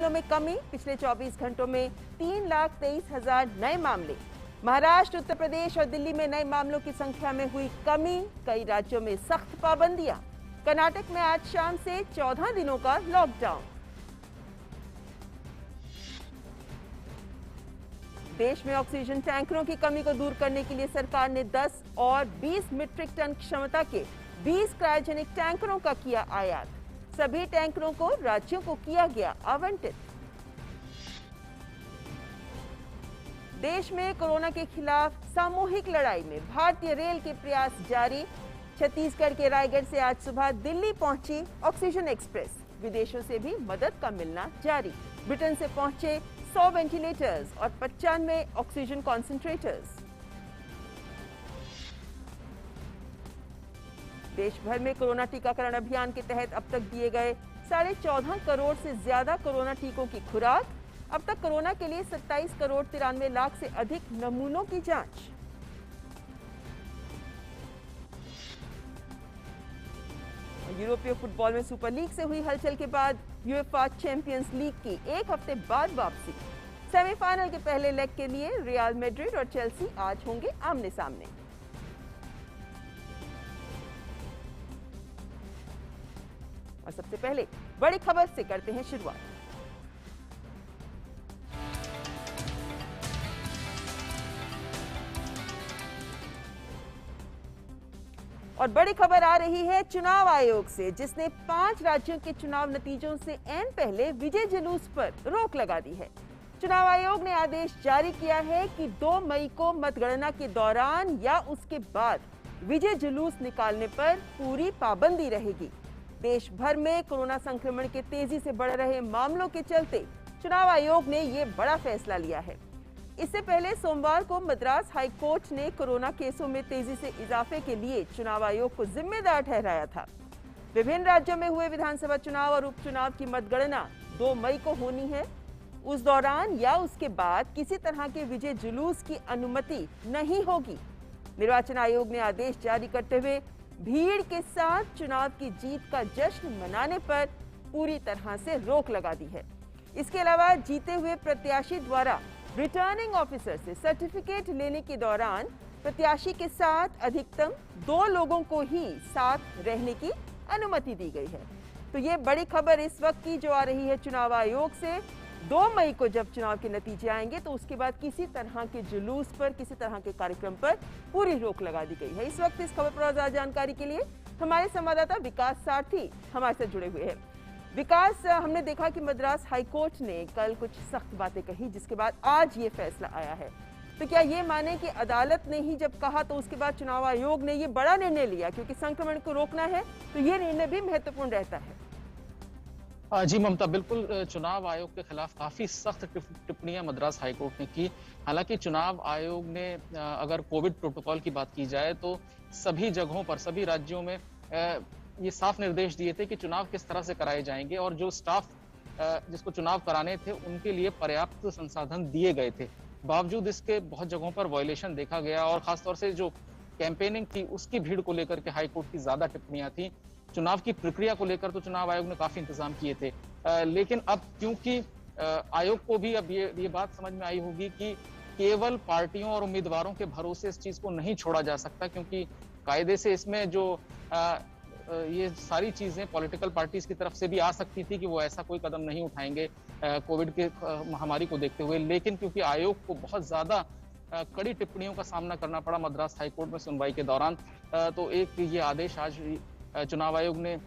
संक्रमितों में कमी, पिछले 24 घंटों में 3,23,000 नए मामले। महाराष्ट्र, उत्तर प्रदेश और दिल्ली में नए मामलों की संख्या में हुई कमी, कई राज्यों में सख्त पाबंदियां। कर्नाटक में आज शाम से 14 दिनों का लॉकडाउन। देश में ऑक्सीजन टैंकरों की कमी को दूर करने के लिए सरकार ने 10 और 20 मीट्रिक टन क्षमता के 20 क्रायोजेनिक टैंकरों का किया आयात। सभी टैंकरों को राज्यों को किया गया आवंटित। देश में कोरोना के खिलाफ सामूहिक लड़ाई में भारतीय रेल के प्रयास जारी। छत्तीसगढ़ के रायगढ़ से आज सुबह दिल्ली पहुंची ऑक्सीजन एक्सप्रेस। विदेशों से भी मदद का मिलना जारी। ब्रिटेन से पहुंचे 100 वेंटिलेटर्स और 95 ऑक्सीजन कॉन्सेंट्रेटर्स। देश भर में कोरोना टीकाकरण अभियान के तहत अब तक दिए गए 14.5 करोड़ से ज्यादा कोरोना टीकों की खुराक। अब तक कोरोना के लिए 27 करोड़ 93 लाख से अधिक नमूनों की जांच। यूरोपीय फुटबॉल में सुपर लीग से हुई हलचल के बाद यूएफए चैंपियंस लीग की एक हफ्ते बाद वापसी। सेमीफाइनल के पहले लेग के लिए रियल मैड्रिड और चेल्सी आज होंगे आमने सामने। और सबसे पहले बड़ी खबर से करते हैं शुरुआत। और बड़ी खबर आ रही है चुनाव आयोग से, जिसने 5 राज्यों के चुनाव नतीजों से ऐन पहले विजय जुलूस पर रोक लगा दी है। चुनाव आयोग ने आदेश जारी किया है कि 2 मई को मतगणना के दौरान या उसके बाद विजय जुलूस निकालने पर पूरी पाबंदी रहेगी। देश भर में कोरोना संक्रमण के तेजी से बढ़ रहे मामलों के चलते चुनाव आयोग ने ये बड़ा फैसला लिया है। इससे पहले सोमवार को मद्रास हाई कोर्ट ने कोरोना केसों में तेजी से इजाफे के लिए चुनाव आयोग को जिम्मेदार ठहराया था। विभिन्न राज्यों में हुए विधानसभा चुनाव और उपचुनाव की मतगणना 2 मई को होनी है। उस दौरान या उसके बाद किसी तरह के विजय जुलूस की अनुमति नहीं होगी। निर्वाचन आयोग ने आदेश जारी करते हुए भीड़ के साथ चुनाव की जीत का जश्न मनाने पर पूरी तरह से रोक लगा दी है। इसके अलावा जीते हुए प्रत्याशी द्वारा रिटर्निंग ऑफिसर से सर्टिफिकेट लेने के दौरान प्रत्याशी के साथ अधिकतम 2 लोगों को ही साथ रहने की अनुमति दी गई है। तो ये बड़ी खबर इस वक्त की जो आ रही है चुनाव आयोग से। 2 मई को जब चुनाव के नतीजे आएंगे तो उसके बाद किसी तरह के जुलूस पर, किसी तरह के कार्यक्रम पर पूरी रोक लगा दी गई है। इस वक्त इस खबर पर और ज्यादा जानकारी के लिए हमारे संवाददाता विकास सारथी हमारे साथ जुड़े हुए हैं। विकास, हमने देखा कि मद्रास हाईकोर्ट ने कल कुछ सख्त बातें कही, जिसके बाद आज ये फैसला आया है। तो क्या ये माने कि अदालत ने ही जब कहा तो उसके बाद चुनाव आयोग ने ये बड़ा निर्णय लिया, क्योंकि संक्रमण को रोकना है तो ये निर्णय भी महत्वपूर्ण रहता है? जी ममता, बिल्कुल चुनाव आयोग के खिलाफ काफी सख्त टिप्पणियां मद्रास हाईकोर्ट ने की। हालांकि चुनाव आयोग ने अगर कोविड प्रोटोकॉल की बात की जाए तो सभी जगहों पर, सभी राज्यों में ये साफ निर्देश दिए थे कि चुनाव किस तरह से कराए जाएंगे और जो स्टाफ जिसको चुनाव कराने थे उनके लिए पर्याप्त संसाधन दिए गए थे। बावजूद इसके बहुत जगहों पर वायलेशन देखा गया और खासतौर से जो कैंपेनिंग थी उसकी भीड़ को लेकर के हाईकोर्ट की ज्यादा टिप्पणियां थी। चुनाव की प्रक्रिया को लेकर तो चुनाव आयोग ने काफी इंतजाम किए थे, लेकिन अब क्योंकि आयोग को भी अब ये बात समझ में आई होगी कि केवल पार्टियों और उम्मीदवारों के भरोसे इस चीज को नहीं छोड़ा जा सकता, क्योंकि कायदे से इसमें जो ये सारी चीजें पॉलिटिकल पार्टीज की तरफ से भी आ सकती थी कि वो ऐसा कोई कदम नहीं उठाएंगे कोविड के महामारी को देखते हुए। लेकिन क्योंकि आयोग को बहुत ज्यादा कड़ी टिप्पणियों का सामना करना पड़ा मद्रास हाईकोर्ट में सुनवाई के दौरान, तो एक ये आदेश आज चुनाव आयोग ने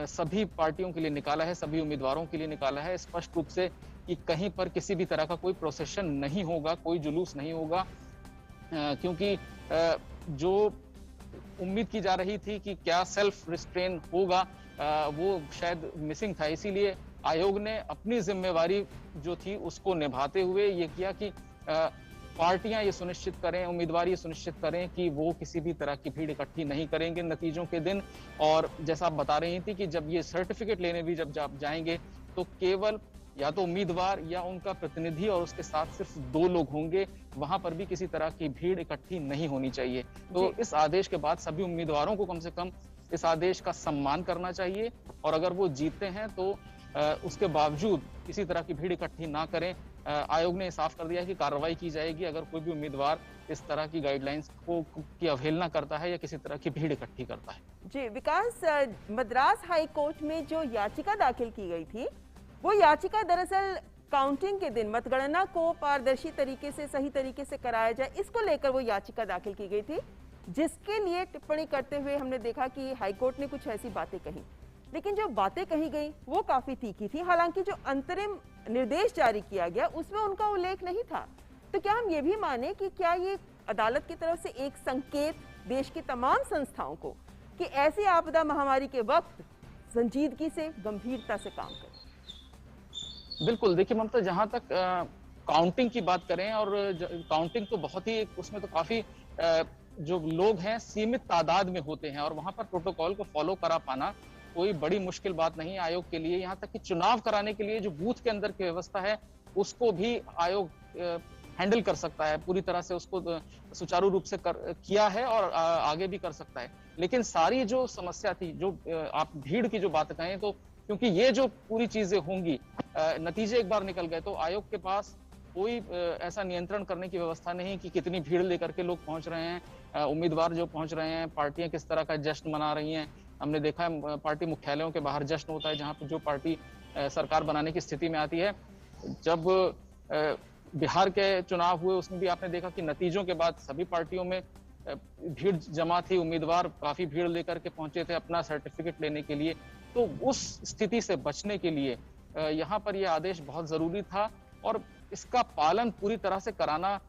सभी पार्टियों के लिए निकाला है, सभी उम्मीदवारों के लिए निकाला है, स्पष्ट रूप से कि कहीं पर किसी भी तरह का कोई प्रोसेशन नहीं होगा, कोई जुलूस नहीं होगा, क्योंकि जो उम्मीद की जा रही थी कि क्या सेल्फ रिस्ट्रेन होगा वो शायद मिसिंग था। इसीलिए आयोग ने अपनी जिम्मेवारी जो थी उसको निभाते हुए ये किया कि पार्टियां ये सुनिश्चित करें, उम्मीदवार ये सुनिश्चित करें कि वो किसी भी तरह की भीड़ इकट्ठी नहीं करेंगे नतीजों के दिन। और जैसा आप बता रही थी कि जब ये सर्टिफिकेट लेने भी जब जाएंगे तो केवल या तो उम्मीदवार या उनका प्रतिनिधि और उसके साथ सिर्फ 2 लोग होंगे, वहां पर भी किसी तरह की भीड़ इकट्ठी नहीं होनी चाहिए। तो इस आदेश के बाद सभी उम्मीदवारों को कम से कम इस आदेश का सम्मान करना चाहिए और अगर वो जीतते हैं तो उसके बावजूद किसी तरह की भीड़ इकट्ठी ना करें। आयोग ने साफ कर दिया है कि कार्रवाई की जाएगी अगर कोई भी उम्मीदवार इस तरह की गाइडलाइंस की अवहेलना करता है या किसी तरह की भीड़ इकट्ठी करता है। जी विकास, मद्रास हाई कोर्ट में जो याचिका दाखिल की गई थी, वो याचिका दरअसल काउंटिंग के दिन मतगणना को पारदर्शी तरीके से, सही तरीके से कराया जाए, इसको लेकर वो याचिका दाखिल की गई थी, जिसके लिए टिप्पणी करते हुए हमने देखा कि हाईकोर्ट ने कुछ ऐसी बातें कही। लेकिन जो बातें कही गई वो काफी तीखी थी। हालांकि जो अंतरिम निर्देश जारी किया गया उसमें उनका उल्लेख नहीं था। तो क्या हम ये भी माने कि क्या ये अदालत की तरफ से एक संकेत देश की तमाम संस्थाओं को कि ऐसी आपदा महामारी के वक्त संजीदगी से, गंभीरता से काम करें? बिल्कुल, देखिए ममता, जहां तक काउंटिंग की बात करें, और काउंटिंग तो बहुत ही, उसमें तो काफी जो लोग हैं सीमित तादाद में होते हैं और वहां पर प्रोटोकॉल को फॉलो करा पाना कोई बड़ी मुश्किल बात नहीं है आयोग के लिए। यहाँ तक कि चुनाव कराने के लिए जो बूथ के अंदर की व्यवस्था है उसको भी आयोग हैंडल कर सकता है, पूरी तरह से उसको सुचारू रूप से किया है और आगे भी कर सकता है। लेकिन सारी जो समस्या थी, जो आप भीड़ की जो बात कहें, तो क्योंकि ये जो पूरी चीजें होंगी, नतीजे एक बार निकल गए तो आयोग के पास कोई ऐसा नियंत्रण करने की व्यवस्था नहीं कि कितनी भीड़ लेकर के लोग पहुंच रहे हैं, उम्मीदवार जो पहुंच रहे हैं, पार्टियां किस तरह का जश्न मना रही हैं। हमने देखा है पार्टी मुख्यालयों के बाहर जश्न होता है, जहां पर जो पार्टी सरकार बनाने की स्थिति में आती है। जब बिहार के चुनाव हुए उसमें भी आपने देखा कि नतीजों के बाद सभी पार्टियों में भीड़ जमा थी, उम्मीदवार काफी भीड़ लेकर के पहुंचे थे अपना सर्टिफिकेट लेने के लिए। तो उस स्थिति से बचने के लिए यहाँ पर यह आदेश बहुत जरूरी था और इसका पालन पूरी तरह से कराना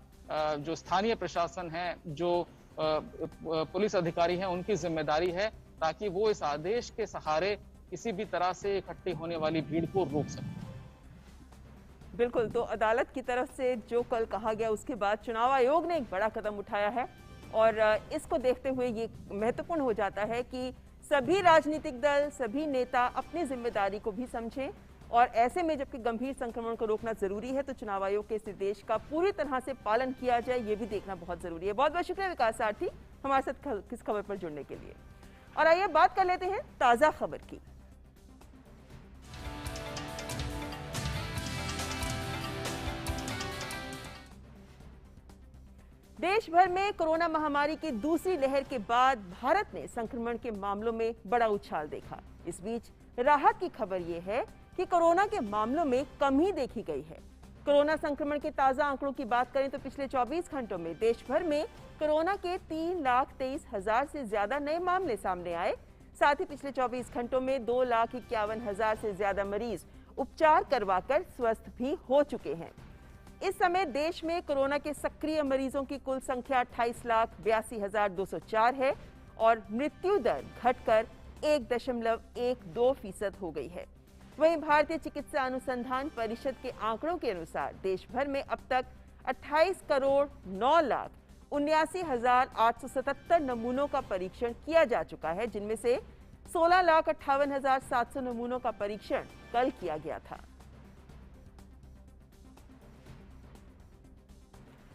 जो स्थानीय प्रशासन है, जो पुलिस अधिकारी हैं, उनकी जिम्मेदारी है, ताकि वो इस आदेश के सहारे किसी भी तरह से इकट्ठी होने वाली भीड़ को रोक सके। बिल्कुल, तो अदालत की तरफ से जो कल कहा गया उसके बाद चुनाव आयोग ने एक बड़ा कदम उठाया है और इसको देखते हुए ये महत्वपूर्ण हो जाता है कि सभी राजनीतिक दल, सभी नेता अपनी जिम्मेदारी को भी समझें और ऐसे में जबकि गंभीर संक्रमण को रोकना जरूरी है तो चुनाव आयोग के इस निर्देश का पूरी तरह से पालन किया जाए, ये भी देखना बहुत जरूरी है। बहुत बहुत शुक्रिया विकास सारथी हमारे साथ किस खबर पर जुड़ने के लिए। और आइए बात कर लेते हैं ताजा खबर की। देश भर में कोरोना महामारी की दूसरी लहर के बाद भारत ने संक्रमण के मामलों में बड़ा उछाल देखा। इस बीच राहत की खबर यह है कि कोरोना के मामलों में कमी देखी गई है। कोरोना संक्रमण के ताजा आंकड़ों की बात करें तो पिछले 24 घंटों में देश भर में कोरोना के 3,23,000 से ज्यादा नए मामले सामने आए। साथ ही पिछले 24 घंटों में 2,51,000 से ज्यादा मरीज उपचार करवाकर स्वस्थ भी हो चुके हैं। इस समय देश में कोरोना के सक्रिय मरीजों की कुल संख्या 28,82,204 है और मृत्यु दर घटकर 1.12% हो गई है। वहीं भारतीय चिकित्सा अनुसंधान परिषद के आंकड़ों के अनुसार देश भर में अब तक 28,09,79,877 नमूनों का परीक्षण किया जा चुका है, जिनमें से 16,58,700 नमूनों का परीक्षण कल किया गया था।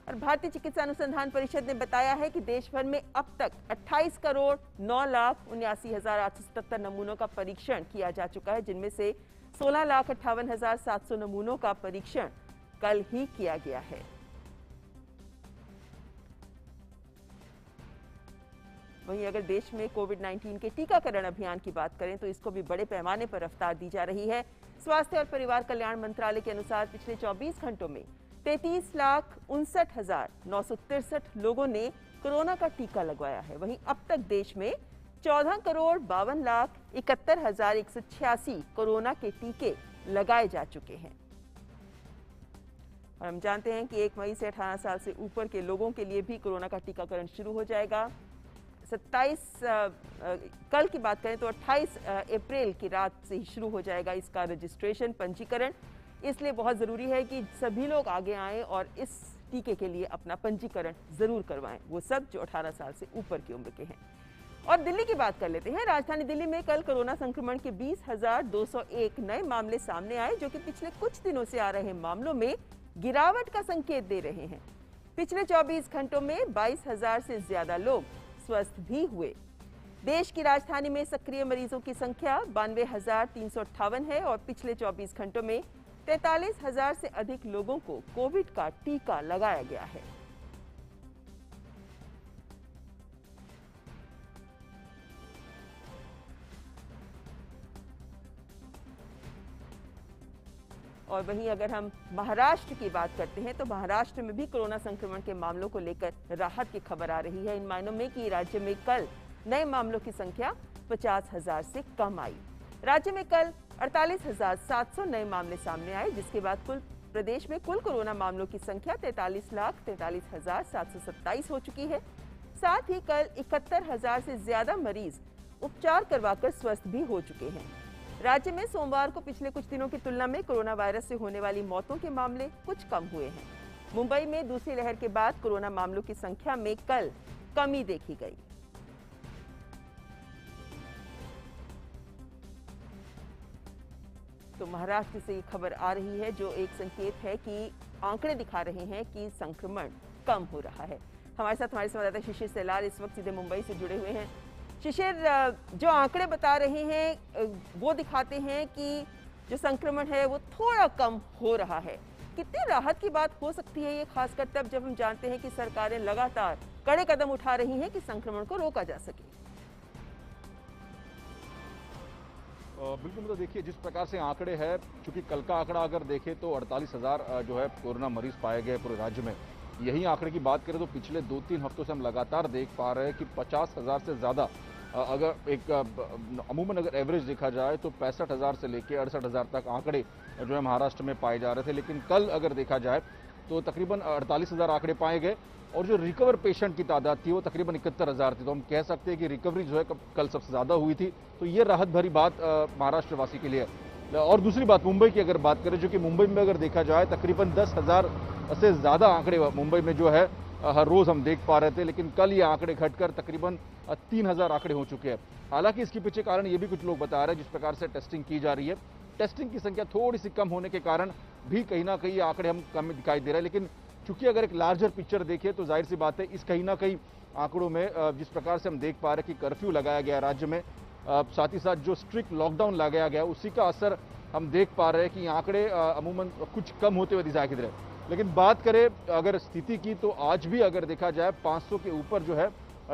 और भारतीय चिकित्सा अनुसंधान परिषद ने बताया है कि देश भर में अब तक 28,09,79,877 नमूनों का परीक्षण किया जा चुका है, जिनमें से 16,58,700 नमूनों का परीक्षण कल ही किया गया है। वहीं अगर देश में कोविड-19 के टीकाकरण अभियान की बात करें तो इसको भी बड़े पैमाने पर रफ्तार दी जा रही है। स्वास्थ्य और परिवार कल्याण मंत्रालय के अनुसार पिछले 24 घंटों में 33,59,963 लोगों ने कोरोना का टीका लगवाया है। वहीं अब तक देश में 14,52,71,186 कोरोना के टीके लगाए जा चुके हैं। और हम जानते हैं कि 1 मई से 18 साल से ऊपर के लोगों के लिए भी कोरोना का टीकाकरण शुरू हो जाएगा। 27 कल की बात करें तो 28 अप्रैल की रात से ही शुरू हो जाएगा इसका रजिस्ट्रेशन, पंजीकरण। इसलिए बहुत ज़रूरी है कि सभी लोग आगे आएं और इस टीके के लिए अपना पंजीकरण ज़रूर करवाएं, वो सब जो 18 साल से ऊपर की उम्र के हैं। और दिल्ली की बात कर लेते हैं। राजधानी दिल्ली में कल कोरोना संक्रमण के 20,201 नए मामले सामने आए, जो कि पिछले कुछ दिनों से आ रहे मामलों में गिरावट का संकेत दे रहे हैं। पिछले 24 घंटों में 22,000 से ज्यादा लोग स्वस्थ भी हुए। देश की राजधानी में सक्रिय मरीजों की संख्या 92,358 है और पिछले 24 घंटों में 43,000 से अधिक लोगों को कोविड का टीका लगाया गया है। और वहीं अगर हम महाराष्ट्र की बात करते हैं तो महाराष्ट्र में भी कोरोना संक्रमण के मामलों को लेकर राहत की खबर आ रही है। इन मायनों में कि राज्य में कल नए मामलों की संख्या 50,000 से कम आई। राज्य में कल 48,700 नए मामले सामने आए, जिसके बाद प्रदेश में कुल कोरोना मामलों की संख्या 43,43,727 हो चुकी है। साथ ही कल 71,000 से ज्यादा मरीज उपचार करवाकर स्वस्थ भी हो चुके हैं। राज्य में सोमवार को पिछले कुछ दिनों की तुलना में कोरोना वायरस से होने वाली मौतों के मामले कुछ कम हुए हैं। मुंबई में दूसरी लहर के बाद कोरोना मामलों की संख्या में कल कमी देखी गई। तो महाराष्ट्र से ये खबर आ रही है जो एक संकेत है कि आंकड़े दिखा रहे हैं कि संक्रमण कम हो रहा है। हमारे साथ हमारे संवाददाता शिशिर सेलार इस वक्त सीधे मुंबई से जुड़े हुए हैं। शिशिर, जो आंकड़े बता रहे हैं वो दिखाते हैं कि जो संक्रमण है वो थोड़ा कम हो रहा है। कितनी राहत की बात हो सकती है ये, खासकर तब जब हम जानते हैं कि सरकारें लगातार कड़े कदम उठा रही हैं कि संक्रमण को रोका जा सके। बिल्कुल, मतलब देखिए जिस प्रकार से आंकड़े हैं, चूंकि कल का आंकड़ा अगर देखें तो 48,000 जो है कोरोना मरीज पाए गए पूरे राज्य में। यही आंकड़े की बात करें तो पिछले 2-3 हफ्तों से हम लगातार देख पा रहे हैं कि 50,000 से ज़्यादा अगर एक अमूमन अगर एवरेज देखा जाए तो 65,000 से लेकर 68,000 तक आंकड़े जो है महाराष्ट्र में पाए जा रहे थे। लेकिन कल अगर देखा जाए तो तकरीबन 48,000 आंकड़े पाए गए और जो रिकवर पेशेंट की तादाद थी वो तकरीबन 71,000 थी। तो हम कह सकते हैं कि रिकवरी जो है कल सबसे ज़्यादा हुई थी। तो ये राहत भरी बात महाराष्ट्रवासी के लिए। और दूसरी बात मुंबई की अगर बात करें, जो कि मुंबई में अगर देखा जाए तकरीबन 10,000 से ज़्यादा आंकड़े मुंबई में जो है हर रोज़ हम देख पा रहे थे, लेकिन कल ये आंकड़े घटकर तकरीबन 3,000 आंकड़े हो चुके हैं। हालांकि इसके पीछे कारण ये भी कुछ लोग बता रहे हैं, जिस प्रकार से टेस्टिंग की जा रही है, टेस्टिंग की संख्या थोड़ी सी कम होने के कारण भी कहीं ना कहीं आंकड़े हम कम दिखाई दे रहे हैं। लेकिन चूंकि अगर एक लार्जर पिक्चर देखें तो जाहिर सी बात है इस कहीं ना कहीं आंकड़ों में जिस प्रकार से हम देख पा रहे हैं कि कर्फ्यू लगाया गया राज्य में, साथ ही साथ जो स्ट्रिक्ट लॉकडाउन लगाया गया उसी का असर हम देख पा रहे हैं कि आंकड़े अमूमन कुछ कम होते हुए दिखाई दे रहे हैं। लेकिन बात करें अगर स्थिति की तो आज भी अगर देखा जाए 500 के ऊपर जो है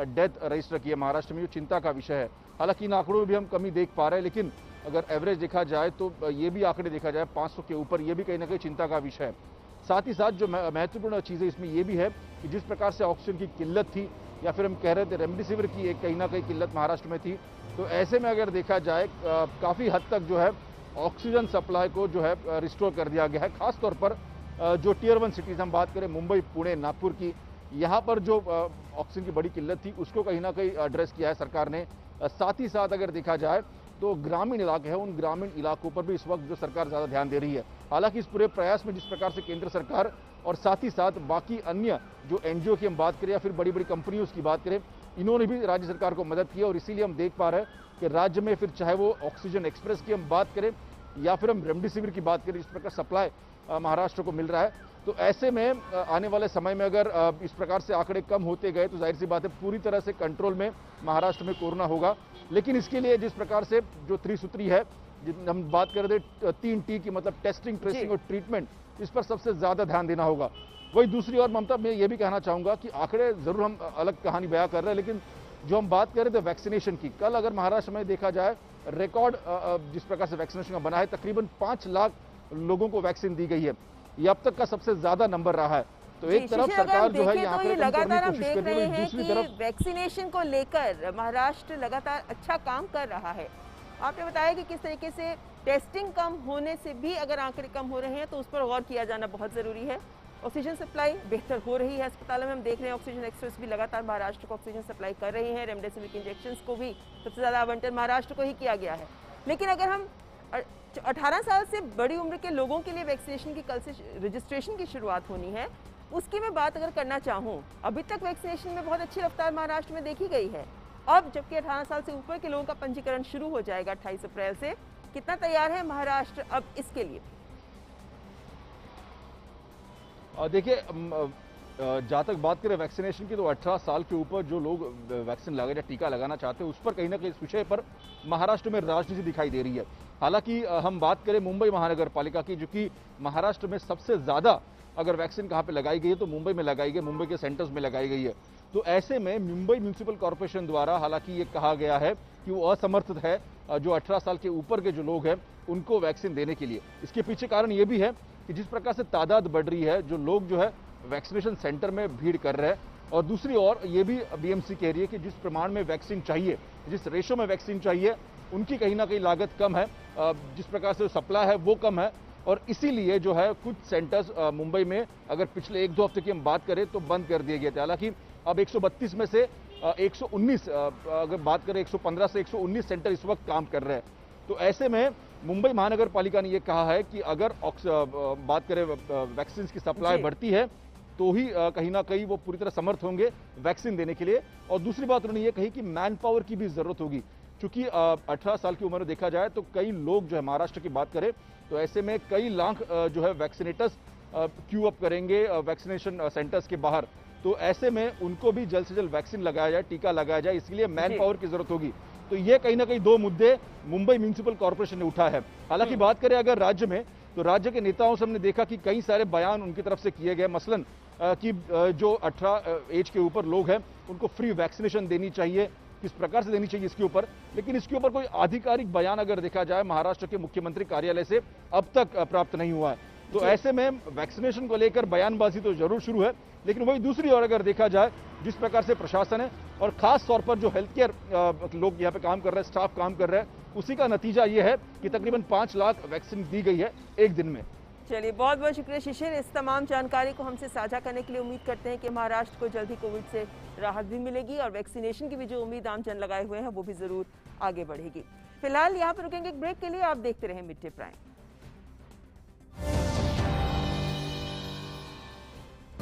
डेथ रजिस्टर किया महाराष्ट्र में, जो चिंता का विषय है। हालांकि इन आंकड़ों में भी हम कमी देख पा रहे हैं, लेकिन अगर एवरेज देखा जाए तो ये भी आंकड़े देखा जाए 500 के ऊपर, ये भी कहीं ना कहीं चिंता का विषय है। साथ ही साथ जो महत्वपूर्ण चीज़ें इसमें ये भी है कि जिस प्रकार से ऑक्सीजन की किल्लत थी या फिर हम कह रहे थे रेमडेसिविर की एक कहीं ना कहीं किल्लत महाराष्ट्र में थी, तो ऐसे में अगर देखा जाए काफ़ी हद तक जो है ऑक्सीजन सप्लाई को जो है रिस्टोर कर दिया गया है। खासतौर पर जो टियर 1 सिटीज़ हम बात करें मुंबई, पुणे, नागपुर की, यहाँ पर जो ऑक्सीजन की बड़ी किल्लत थी उसको कहीं ना कहीं एड्रेस किया है सरकार ने। साथ ही साथ अगर देखा जाए तो ग्रामीण इलाके हैं, उन ग्रामीण इलाकों पर भी इस वक्त जो सरकार ज़्यादा ध्यान दे रही है। हालांकि इस पूरे प्रयास में जिस प्रकार से केंद्र सरकार और साथ ही साथ बाकी अन्य जो एनजीओ की हम बात करें या फिर बड़ी बड़ी कंपनियों की बात करें, इन्होंने भी राज्य सरकार को मदद की है। और इसीलिए हम देख पा रहे हैं कि राज्य में फिर चाहे वो ऑक्सीजन एक्सप्रेस की हम बात करें या फिर हम रेमडेसिविर की बात करें, इस प्रकार सप्लाई महाराष्ट्र को मिल रहा है। तो ऐसे में आने वाले समय में अगर इस प्रकार से आंकड़े कम होते गए तो जाहिर सी बात है पूरी तरह से कंट्रोल में महाराष्ट्र में कोरोना होगा। लेकिन इसके लिए जिस प्रकार से जो त्रिसूत्री है, हम बात कर रहे थे 3T की, मतलब टेस्टिंग, ट्रेसिंग और ट्रीटमेंट, इस पर सबसे ज्यादा ध्यान देना होगा। वही दूसरी ओर ममता, मैं ये भी कहना चाहूंगा कि आंकड़े जरूर हम अलग कहानी बयां कर रहे हैं, लेकिन जो हम बात कर रहे थे वैक्सीनेशन की, कल अगर महाराष्ट्र में देखा जाए रिकॉर्ड जिस प्रकार से वैक्सीनेशन का बना है, तकरीबन 5 लाख लोगों को वैक्सीन दी गई है। ये अब तक का सबसे ज्यादा नंबर रहा है। तो एक तरफ सरकार जो है यहाँ पे लगातार हम देख रहे हैं कि वैक्सीनेशन को लेकर महाराष्ट्र लगातार अच्छा काम कर रहा है। आपने बताया कि किस तरीके से टेस्टिंग कम होने से भी अगर आंकड़े कम हो रहे हैं तो उस पर गौर किया जाना बहुत जरूरी है। ऑक्सीजन सप्लाई बेहतर हो रही है अस्पतालों में, हम देख रहे हैं ऑक्सीजन एक्सप्रेस भी लगातार महाराष्ट्र को ऑक्सीजन सप्लाई कर रही है। रेमडेसिविर के इंजेक्शन को भी सबसे ज्यादा आवंटन महाराष्ट्र को ही किया गया है। लेकिन अगर हम 18 साल से बड़ी उम्र के लोगों के लिए वैक्सीनेशन की कल से रजिस्ट्रेशन की शुरुआत होनी है, उसकी मैं बात अगर करना चाहूँ, अभी तक वैक्सीनेशन में बहुत अच्छी रफ्तार महाराष्ट्र में देखी गई है। अब जबकि 18 साल से ऊपर के लोगों का पंजीकरण शुरू हो जाएगा 28 अप्रैल से, कितना तैयार है महाराष्ट्र अब इसके लिए? देखिए जहाँ तक बात करें वैक्सीनेशन की, तो 18 साल के ऊपर जो लोग वैक्सीन लगा या टीका लगाना चाहते हैं, उस पर कहीं ना कहीं इस विषय पर महाराष्ट्र में राजनीति दिखाई दे रही है। हालांकि हम बात करें मुंबई महानगर पालिका की, जो कि महाराष्ट्र में सबसे ज्यादा अगर वैक्सीन कहाँ पे लगाई गई है तो मुंबई में लगाई गई, मुंबई के सेंटर्स में लगाई गई है। तो ऐसे में मुंबई म्यूनिसिपल कॉर्पोरेशन द्वारा हालांकि ये कहा गया है कि वो असमर्थ है जो 18 साल के ऊपर के जो लोग हैं उनको वैक्सीन देने के लिए। इसके पीछे कारण ये भी है कि जिस प्रकार से तादाद बढ़ रही है, जो लोग जो है वैक्सीनेशन सेंटर में भीड़ कर रहे हैं, और दूसरी ओर ये भी बीएमसी कह रही है कि जिस प्रमाण में वैक्सीन चाहिए, जिस रेशो में वैक्सीन चाहिए, उनकी कहीं ना कहीं लागत कम है, जिस प्रकार से सप्लाई है वो कम है, और इसीलिए जो है कुछ सेंटर्स मुंबई में अगर पिछले 1-2 हफ्ते की हम बात करें तो बंद कर दिए गए थे। हालांकि अब 132 में से 119, अगर बात करें 115 से 119 सेंटर इस वक्त काम कर रहे हैं। तो ऐसे में मुंबई महानगर पालिका ने यह कहा है कि अगर बात करें वैक्सीन की सप्लाई बढ़ती है तो ही कहीं ना कहीं वो पूरी तरह समर्थ होंगे वैक्सीन देने के लिए। और दूसरी बात उन्होंने ये कही कि मैन पावर की भी जरूरत होगी, क्योंकि 18 साल की उम्र में देखा जाए तो कई लोग जो है, महाराष्ट्र की बात करें तो ऐसे में कई लाख जो है वैक्सीनेटर्स क्यू अप करेंगे वैक्सीनेशन सेंटर्स के बाहर। तो ऐसे में उनको भी जल्द से जल्द वैक्सीन लगाया जाए, टीका लगाया जाए, इसलिए मैन पावर की जरूरत होगी। तो ये कहीं ना कहीं 2 मुद्दे मुंबई म्यूनिसिपल कॉर्पोरेशन ने उठा है। हालांकि बात करें अगर राज्य में, तो राज्य के नेताओं से हमने देखा कि कई सारे बयान उनकी तरफ से किए गए, मसलन कि जो 18 एज के ऊपर लोग हैं उनको फ्री वैक्सीनेशन देनी चाहिए, किस प्रकार से देनी चाहिए इसके ऊपर। लेकिन इसके ऊपर कोई आधिकारिक बयान अगर देखा जाए महाराष्ट्र के मुख्यमंत्री कार्यालय से अब तक प्राप्त नहीं हुआ है। तो ऐसे में वैक्सीनेशन को लेकर बयानबाजी तो जरूर शुरू है, लेकिन वही दूसरी ओर अगर देखा जाए जिस प्रकार से प्रशासन है और खास तौर पर जो हेल्थ केयर लोग यहाँ पे काम कर रहे हैं, स्टाफ काम कर रहे हैं, उसी का नतीजा ये है कि तकरीबन 5 लाख वैक्सीन दी गई है एक दिन में। चलिए, बहुत बहुत शुक्रिया शिशिर, इस तमाम जानकारी को हमसे साझा करने के लिए। उम्मीद करते हैं कि महाराष्ट्र को जल्द ही कोविड से राहत भी मिलेगी और वैक्सीनेशन की भी जो उम्मीद आम जन लगाए हुए हैं वो भी जरूर आगे बढ़ेगी। फिलहाल यहाँ पर रुकेंगे एक ब्रेक के लिए। आप देखते रहें मिड डे प्राइम।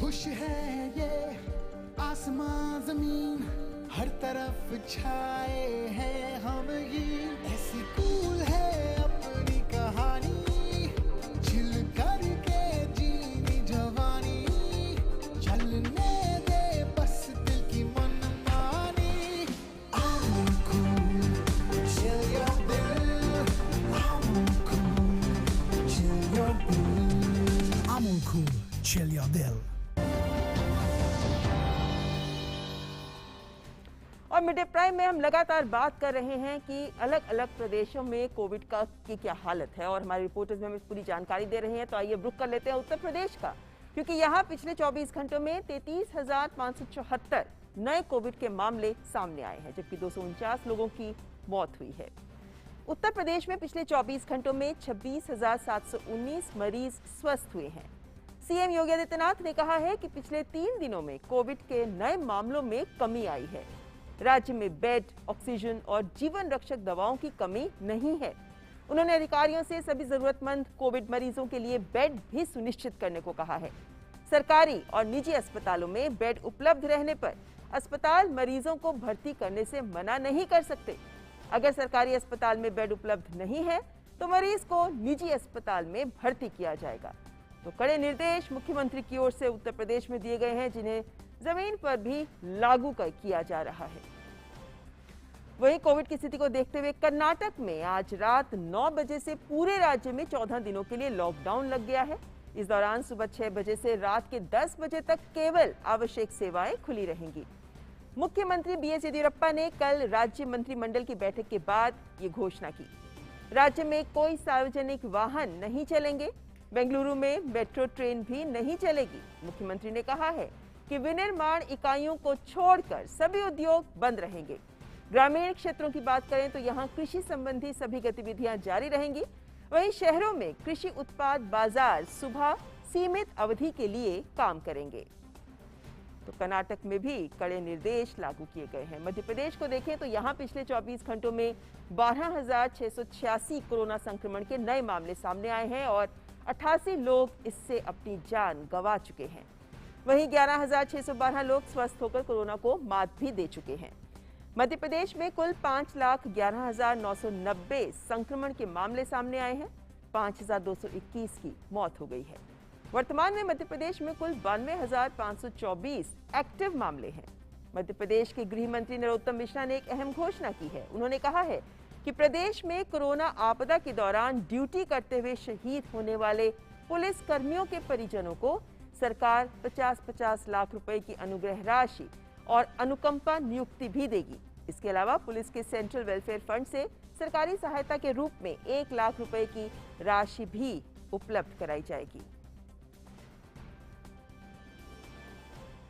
खुश है ये आसमां जमीन, हर तरफ छाए हैं हम ये, ऐसी कूल है अपनी कहानी, चिल करके जीनी जवानी, चलने दे बस दिल की मनमानी। I'm cool, chill your bill, I'm cool, chill your bill, I'm cool, chill your bill। और मिड डे प्राइम में हम लगातार बात कर रहे हैं कि अलग अलग प्रदेशों में कोविड की क्या हालत है, और हमारे रिपोर्टर्स हमें पूरी जानकारी दे रहे हैं। तो आइए रुक कर लेते हैं उत्तर प्रदेश का, क्योंकि यहाँ पिछले 24 घंटों में 33,574 नए कोविड के मामले सामने आए हैं, जबकि 249 लोगों की मौत हुई है। उत्तर प्रदेश में पिछले 24 घंटों में 26,719 मरीज स्वस्थ हुए हैं। सीएम योगी आदित्यनाथ ने कहा है कि पिछले 3 दिनों में कोविड के नए मामलों में कमी आई है। राज्य में बेड, ऑक्सीजन और जीवन रक्षक दवाओं की कमी नहीं है। उन्होंने अधिकारियों से सभी जरूरतमंद कोविड मरीजों के लिए बेड भी सुनिश्चित करने को कहा है। सरकारी और निजी अस्पतालों में बेड उपलब्ध रहने पर अस्पताल मरीजों को भर्ती करने से मना नहीं कर सकते। अगर सरकारी अस्पताल में बेड उपलब्ध नहीं है तो मरीज को निजी अस्पताल में भर्ती किया जाएगा। तो कड़े निर्देश मुख्यमंत्री की ओर से उत्तर प्रदेश में दिए गए हैं, जिन्हें जमीन पर भी लागू किया जा रहा है। वहीं कोविड की स्थिति को देखते हुए कर्नाटक में आज रात 9 बजे से पूरे राज्य में 14 दिनों के लिए लॉकडाउन लग गया है। इस दौरान सुबह 6 बजे से रात के 10 बजे तक केवल आवश्यक सेवाएं खुली रहेंगी। मुख्यमंत्री बीएस येदियुरप्पा ने कल राज्य मंत्रिमंडल की बैठक के बाद ये घोषणा की। राज्य में कोई सार्वजनिक वाहन नहीं चलेंगे। बेंगलुरु में मेट्रो ट्रेन भी नहीं चलेगी। मुख्यमंत्री ने कहा है कि विनिर्माण इकाइयों को छोड़कर सभी उद्योग बंद रहेंगे। ग्रामीण क्षेत्रों की बात करें तो यहाँ कृषि संबंधी सभी गतिविधियां जारी रहेंगी। वहीं शहरों में कृषि उत्पाद बाजार सुबह सीमित अवधि के लिए काम करेंगे। तो कर्नाटक में भी कड़े निर्देश लागू किए गए हैं। मध्य प्रदेश को देखें तो यहाँ पिछले 24 घंटों में 12,686 कोरोना संक्रमण के नए मामले सामने आए हैं और 88 लोग इससे अपनी जान गंवा चुके हैं। वहीं 11,612 लोग स्वस्थ होकर कोरोना को मात भी दे चुके हैं। मध्य प्रदेश में कुल 5,11,990 संक्रमण के मामले सामने आए हैं। 5,221 की मौत हो गई है। वर्तमान में मध्य प्रदेश में कुल 92,524 एक्टिव मामले हैं। मध्य प्रदेश के गृह मंत्री नरोत्तम मिश्रा ने एक अहम घोषणा की है। उन्होंने कहा है कि प्रदेश में कोरोना आपदा के दौरान ड्यूटी करते हुए शहीद होने वाले पुलिस कर्मियों के परिजनों को सरकार 50-50 लाख रुपए की अनुग्रह राशि और अनुकंपा नियुक्ति भी देगी। इसके अलावा पुलिस के सेंट्रल वेलफेयर फंड से सरकारी सहायता के रूप में 1 लाख रुपए की राशि भी उपलब्ध कराई जाएगी।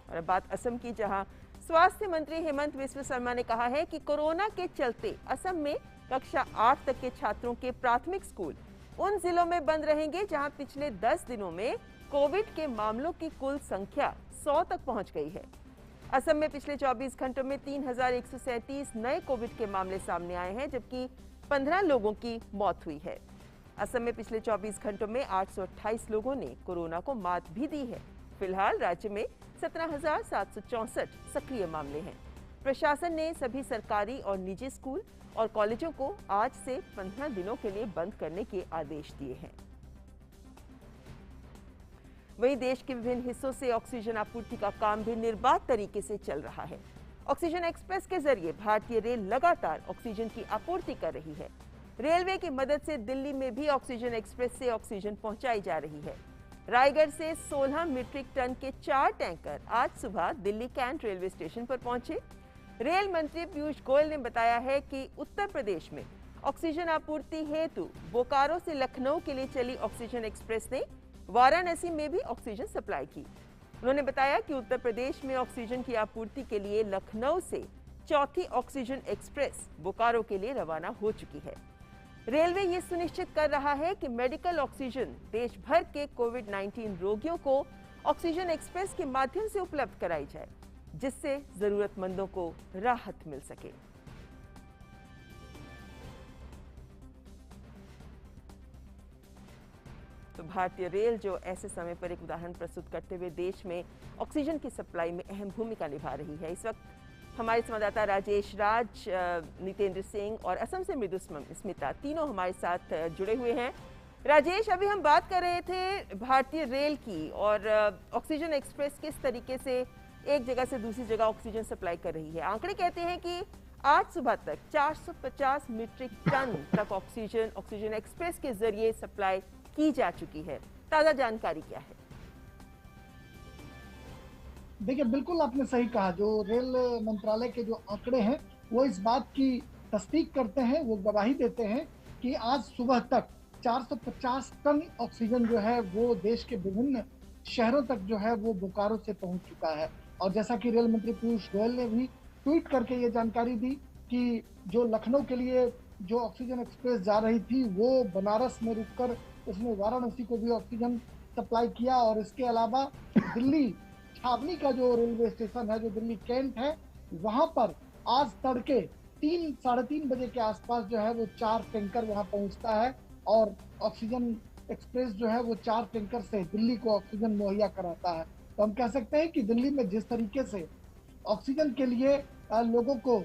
और अब बात असम की, जहां स्वास्थ्य मंत्री हेमंत बिस्वा शर्मा ने कहा है कि कोरोना के चलते असम में कक्षा 8 तक के छात्रों के प्राथमिक स्कूल उन जिलों में बंद रहेंगे जहां पिछले 10 दिनों में कोविड के मामलों की कुल संख्या 100 तक पहुंच गई है। असम में पिछले 24 घंटों में 3,137 नए कोविड के मामले सामने आए हैं, जबकि 15 लोगों की मौत हुई है। असम में पिछले 24 घंटों में 828 लोगों ने कोरोना को मात भी दी है। फिलहाल राज्य में 17,764 सक्रिय मामले हैं। प्रशासन ने सभी सरकारी और निजी स्कूल और कॉलेजों को आज से 15 दिनों के लिए बंद करने के आदेश दिए हैं। वहीं देश के विभिन्न हिस्सों से ऑक्सीजन आपूर्ति का काम भी निर्बाध तरीके से चल रहा है। ऑक्सीजन एक्सप्रेस के जरिए भारतीय रेल लगातार ऑक्सीजन की आपूर्ति कर रही है। रेलवे की मदद से दिल्ली में भी ऑक्सीजन एक्सप्रेस से ऑक्सीजन पहुंचाई जा रही है। रायगढ़ से 16 मीट्रिक टन के 4 टैंकर आज सुबह दिल्ली कैंट रेलवे स्टेशन पर पहुंचे। रेल मंत्री पीयूष गोयल ने बताया है कि उत्तर प्रदेश में ऑक्सीजन आपूर्ति हेतु बोकारो से लखनऊ के लिए चली ऑक्सीजन एक्सप्रेस ने वाराणसी में भी ऑक्सीजन सप्लाई की। उन्होंने बताया कि उत्तर प्रदेश में ऑक्सीजन की आपूर्ति के लिए लखनऊ से चौथी ऑक्सीजन एक्सप्रेस बोकारो के लिए रवाना हो चुकी है। रेलवे ये सुनिश्चित कर रहा है कि मेडिकल ऑक्सीजन देश भर के कोविड-19 रोगियों को ऑक्सीजन एक्सप्रेस के माध्यम से उपलब्ध कराई जाए, जिससे जरूरतमंदों को राहत मिल सके। तो भारतीय रेल जो ऐसे समय पर एक उदाहरण प्रस्तुत करते हुए देश में ऑक्सीजन की सप्लाई में अहम भूमिका निभा रही है। इस वक्त हमारे संवाददाता राजेश राज, नितेंद्र सिंह और असम से मृदु स्मिता तीनों हमारे साथ जुड़े हुए हैं। राजेश, अभी हम बात कर रहे थे भारतीय रेल की और ऑक्सीजन एक्सप्रेस किस तरीके से एक जगह से दूसरी जगह ऑक्सीजन सप्लाई कर रही है। आंकड़े कहते हैं कि आज सुबह तक 450 मीट्रिक टन तक ऑक्सीजन एक्सप्रेस के जरिए सप्लाई की जा चुकी है। ताजा जानकारी क्या है? देखिए, बिल्कुल आपने सही कहा। जो रेल मंत्रालय के जो आंकड़े हैं वो इस बात की तस्दीक करते हैं, वो गवाही देते हैं कि आज सुबह तक 450 टन ऑक्सीजन जो है वो देश के विभिन्न शहरों तक जो है वो बोकारो से पहुंच चुका है। और जैसा कि रेल मंत्री पीयूष गोयल ने भी ट्वीट करके ये जानकारी दी कि जो लखनऊ के लिए जो ऑक्सीजन एक्सप्रेस जा रही थी वो बनारस में रुककर उसने वाराणसी को भी ऑक्सीजन सप्लाई किया। और इसके अलावा दिल्ली छावनी का जो रेलवे स्टेशन है, जो दिल्ली कैंट है, वहां पर आज तड़के 3-3:30 बजे के आसपास जो है वो 4 टैंकर वहां पहुंचता है और ऑक्सीजन एक्सप्रेस जो है वो 4 टैंकर से दिल्ली को ऑक्सीजन मुहैया कराता है। तो हम कह सकते हैं कि दिल्ली में जिस तरीके से ऑक्सीजन के लिए लोगों को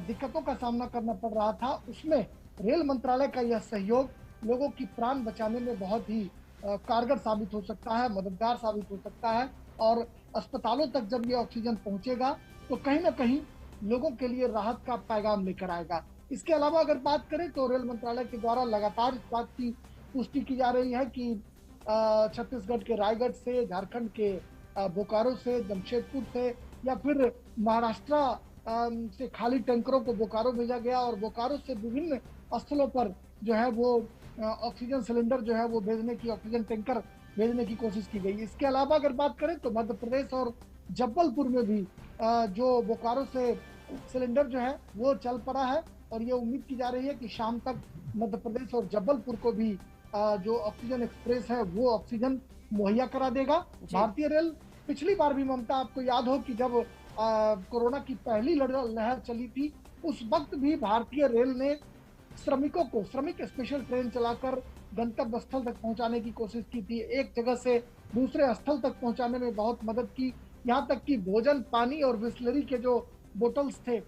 दिक्कतों का सामना करना पड़ रहा था, उसमें रेल मंत्रालय का यह सहयोग लोगों की प्राण बचाने में बहुत ही कारगर साबित हो सकता है, मददगार साबित हो सकता है। और अस्पतालों तक जब ये ऑक्सीजन पहुंचेगा तो कहीं ना कहीं लोगों के लिए राहत का पैगाम लेकर आएगा। इसके अलावा अगर बात करें तो रेल मंत्रालय के द्वारा लगातार इस बात की पुष्टि की जा रही है कि छत्तीसगढ़ के रायगढ़ से, झारखंड के बोकारो से, जमशेदपुर से या फिर महाराष्ट्र से खाली टैंकरों को बोकारो भेजा गया और बोकारो से विभिन्न स्थलों पर जो है वो ऑक्सीजन सिलेंडर जो है वो भेजने की, ऑक्सीजन टैंकर भेजने की कोशिश की गई। इसके अलावा अगर बात करें तो मध्य प्रदेश और जबलपुर में भी जो बोकारो से सिलेंडर जो है वो चल पड़ा है और ये उम्मीद की जा रही है कि शाम तक मध्य प्रदेश और जबलपुर को भी जो ऑक्सीजन एक्सप्रेस है वो ऑक्सीजन मुहैया करा देगा। भारतीय रेल पिछली बार भी, ममता आपको याद हो कि जब कोरोना की पहली लहर चली थी उस वक्त भी भारतीय रेल ने श्रमिकों को श्रमिक स्पेशल ट्रेन चलाकर गंतव्य स्थल तक पहुंचाने की कोशिश की थी। एक जगह से दूसरे स्थल तक पहुंचाने में बहुत मदद की। यहाँ तक कि भोजन, पानी और बिस्लरी के जो बोतल्स थे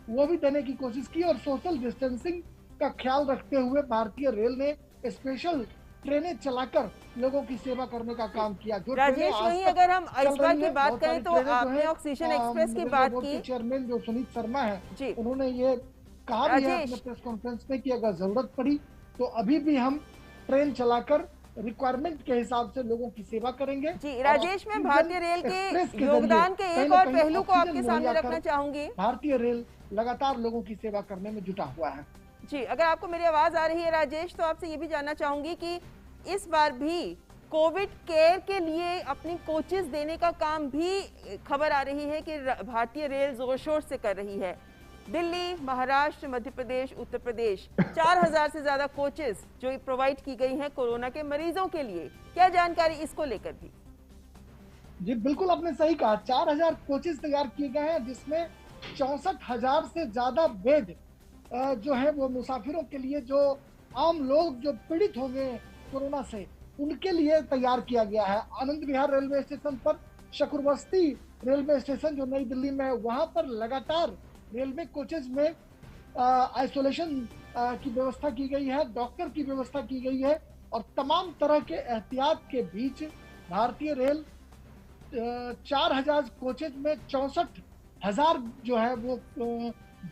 वो भी देने की कोशिश की और सोशल डिस्टेंसिंग का ख्याल रखते हुए भारतीय रेल ने स्पेशल ट्रेनें चलाकर लोगों की सेवा करने का काम किया। जो राजेश, वहीं अगर हम इस बार की बात करें तो आपने ऑक्सीजन एक्सप्रेस की बात की। चेयरमैन जो सुनीत शर्मा है जी, उन्होंने ये कहा भी है अपने राजेश, प्रेस कॉन्फ्रेंस में कि अगर जरूरत पड़ी तो अभी भी हम ट्रेन चलाकर रिक्वायरमेंट के हिसाब से लोगों की सेवा करेंगे। जी राजेश, मैं भारतीय रेल के योगदान के कहीं एक ना और कहीं पहलू को ऑक्सीजन आपके मुहैया सामने रखना कर चाहूंगी। भारतीय रेल लगातार लोगों की सेवा करने में जुटा हुआ है। जी, अगर आपको मेरी आवाज आ रही है राजेश, तो आपसे ये भी जानना चाहूंगी कि इस बार भी कोविड केयर के लिए अपनी कोचेस देने का काम भी खबर आ रही है कि भारतीय रेल जोर शोर से कर रही है। दिल्ली, महाराष्ट्र, मध्य प्रदेश, उत्तर प्रदेश 4000 से ज्यादा कोचेस जो प्रोवाइड की गई हैं कोरोना के मरीजों के लिए। क्या जानकारी इसको लेकर भी? जी बिल्कुल, आपने सही कहा। 4000 कोचेस तैयार किए गए हैं, जिसमें 64,000 से ज्यादा बेड जो है वो मुसाफिरों के लिए, जो आम लोग जो पीड़ित हो गए कोरोना से, उनके लिए तैयार किया गया है। आनंद विहार रेलवे स्टेशन पर, शकरबस्ती रेलवे स्टेशन जो नई दिल्ली में है, वहां पर लगातार रेलवे कोचेज में आइसोलेशन की व्यवस्था की गई है, डॉक्टर की व्यवस्था की गई है, और तमाम तरह के एहतियात के बीच भारतीय रेल 4000 कोचेज में 64,000 जो है वो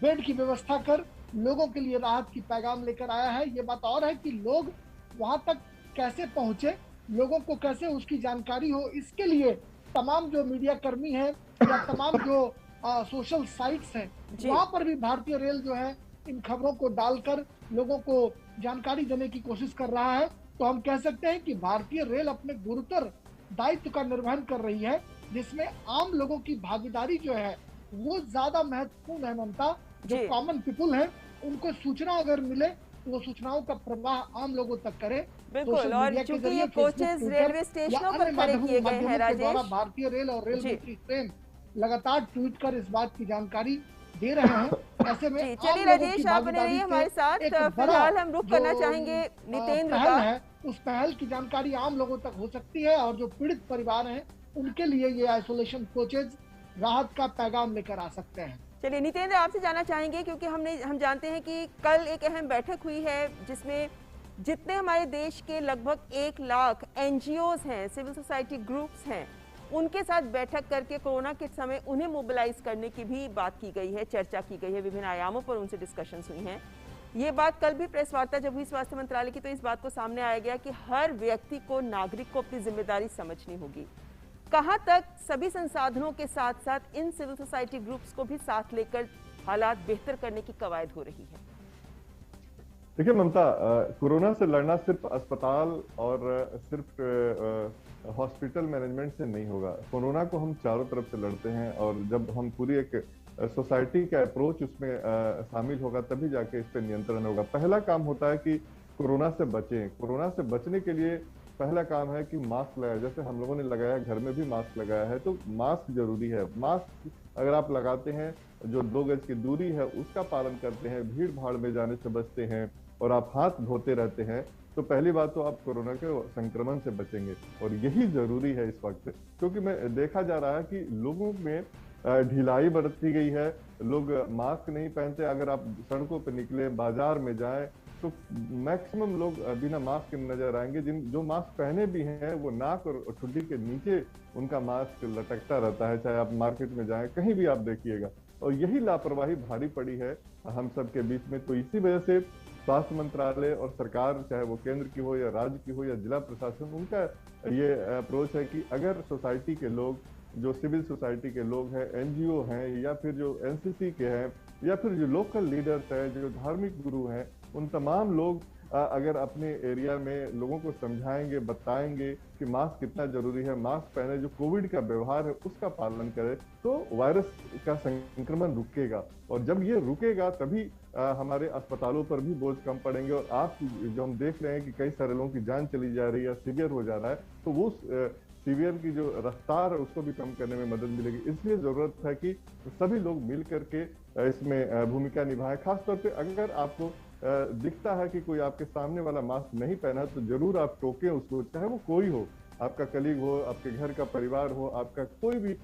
बेड की व्यवस्था कर लोगों के लिए राहत की पैगाम लेकर आया है। ये बात और है कि लोग वहां तक कैसे पहुंचे, लोगों को कैसे उसकी जानकारी हो, इसके लिए तमाम जो मीडिया कर्मी हैं या तमाम जो सोशल साइट्स हैं, वहां पर भी भारतीय रेल जो है इन खबरों को डालकर लोगों को जानकारी देने की कोशिश कर रहा है। तो हम कह सकते हैं कि भारतीय रेल अपने गुरुतर दायित्व का निर्वहन कर रही है, जिसमें आम लोगों की भागीदारी जो है वो ज्यादा महत्वपूर्ण है। ममता, जो कॉमन पीपुल है, उनको सूचना अगर मिले तो वो सूचनाओं का प्रवाह आम लोगों तक करे। बिल्कुल, और चूंकि ये कोचेस रेलवे स्टेशनों पर खड़े किए गए हैं राजेश, भारतीय रेल और रेल मंत्री स्वयं लगातार ट्वीट कर इस बात की जानकारी दे रहे हैं। ऐसे में चलिए राजेश, आप बने रहिए हमारे साथ। फिलहाल हम रुक करना चाहेंगे नितेंद्र का। है, उस पहल की जानकारी आम लोगों तक हो सकती है, और जो पीड़ित परिवार हैं उनके लिए ये आइसोलेशन कोचेज राहत का पैगाम लेकर आ सकते हैं। चलिए नितेंद्र, आपसे जानना चाहेंगे क्योंकि हम जानते हैं कि कल एक अहम बैठक हुई है जिसमें जितने हमारे देश के लगभग 1 लाख एनजीओज हैं, सिविल सोसाइटी ग्रुप्स हैं, उनके साथ बैठक करके कोरोना के समय उन्हें मोबिलाइज करने की भी बात की गई है, चर्चा की गई है, विभिन्न आयामों पर उनसे डिस्कशंस हुई हैं। ये बात कल भी प्रेस वार्ता जब हुई स्वास्थ्य मंत्रालय की, तो इस बात को सामने आया गया कि हर व्यक्ति को, नागरिक को अपनी जिम्मेदारी समझनी होगी। कहां तक सभी संसाधनों के साथ साथ इन सिविल सोसाइटी ग्रुप्स को भी साथ लेकर हालात बेहतर करने की कवायद हो रही है? देखिए ममता, कोरोना से लड़ना सिर्फ अस्पताल और सिर्फ हॉस्पिटल मैनेजमेंट से नहीं होगा। कोरोना को हम चारों तरफ से लड़ते हैं, और जब हम पूरी एक सोसाइटी का अप्रोच उसमें शामिल होगा तभी जाके इस पर नियंत्रण होगा। पहला काम होता है कि कोरोना से बचें। कोरोना से बचने के लिए पहला काम है कि मास्क लगाए। जैसे हम लोगों ने लगाया, घर में भी मास्क लगाया है, तो मास्क जरूरी है। मास्क अगर आप लगाते हैं, जो 2 गज की दूरी है उसका पालन करते हैं, भीड़ भाड़ में जाने से बचते हैं, और आप हाथ धोते रहते हैं, तो पहली बात तो आप कोरोना के संक्रमण से बचेंगे। और यही जरूरी है इस वक्त, क्योंकि मैं देखा जा रहा है कि लोगों में ढिलाई बरती गई है। लोग मास्क नहीं पहनते। अगर आप सड़कों पर निकले, बाजार में जाएं, तो मैक्सिमम लोग बिना मास्क के नजर आएंगे। जो मास्क पहने भी हैं वो नाक और ठुड्डी के नीचे उनका मास्क लटकता रहता है, चाहे आप मार्केट में जाएं, कहीं भी आप देखिएगा। और यही लापरवाही भारी पड़ी है हम सब के बीच में। तो इसी वजह से स्वास्थ्य मंत्रालय और सरकार, चाहे वो केंद्र की हो या राज्य की हो या जिला प्रशासन, उनका ये अप्रोच है कि अगर सोसाइटी के लोग, जो सिविल सोसाइटी के लोग हैं, एनजीओ हैं, या फिर जो एनसीसी के हैं, या फिर जो लोकल लीडर्स हैं, जो धार्मिक गुरु हैं, उन तमाम लोग अगर अपने एरिया में लोगों को समझाएंगे, बताएंगे कि मास्क कितना जरूरी है, मास्क पहने, जो कोविड का व्यवहार है उसका पालन करें, तो वायरस का संक्रमण रुकेगा। और जब ये रुकेगा तभी हमारे अस्पतालों पर भी बोझ कम पड़ेंगे। और आप जो हम देख रहे हैं कि कई सारे लोगों की जान चली जा रही है, सीवियर हो जा रहा है, तो वो सीवियर की जो रफ्तार है उसको भी कम करने में मदद मिलेगी। इसलिए जरूरत है कि सभी लोग मिल करके इसमें भूमिका निभाएं। खासतौर पे अगर आपको दिखता है कि कोई आपके सामने वाला मास्क नहीं पहना, तो जरूर आप टोकें उसको, चाहे वो कोई हो, आपका कलीग हो, आपके घर का परिवार हो, आपका कोई भी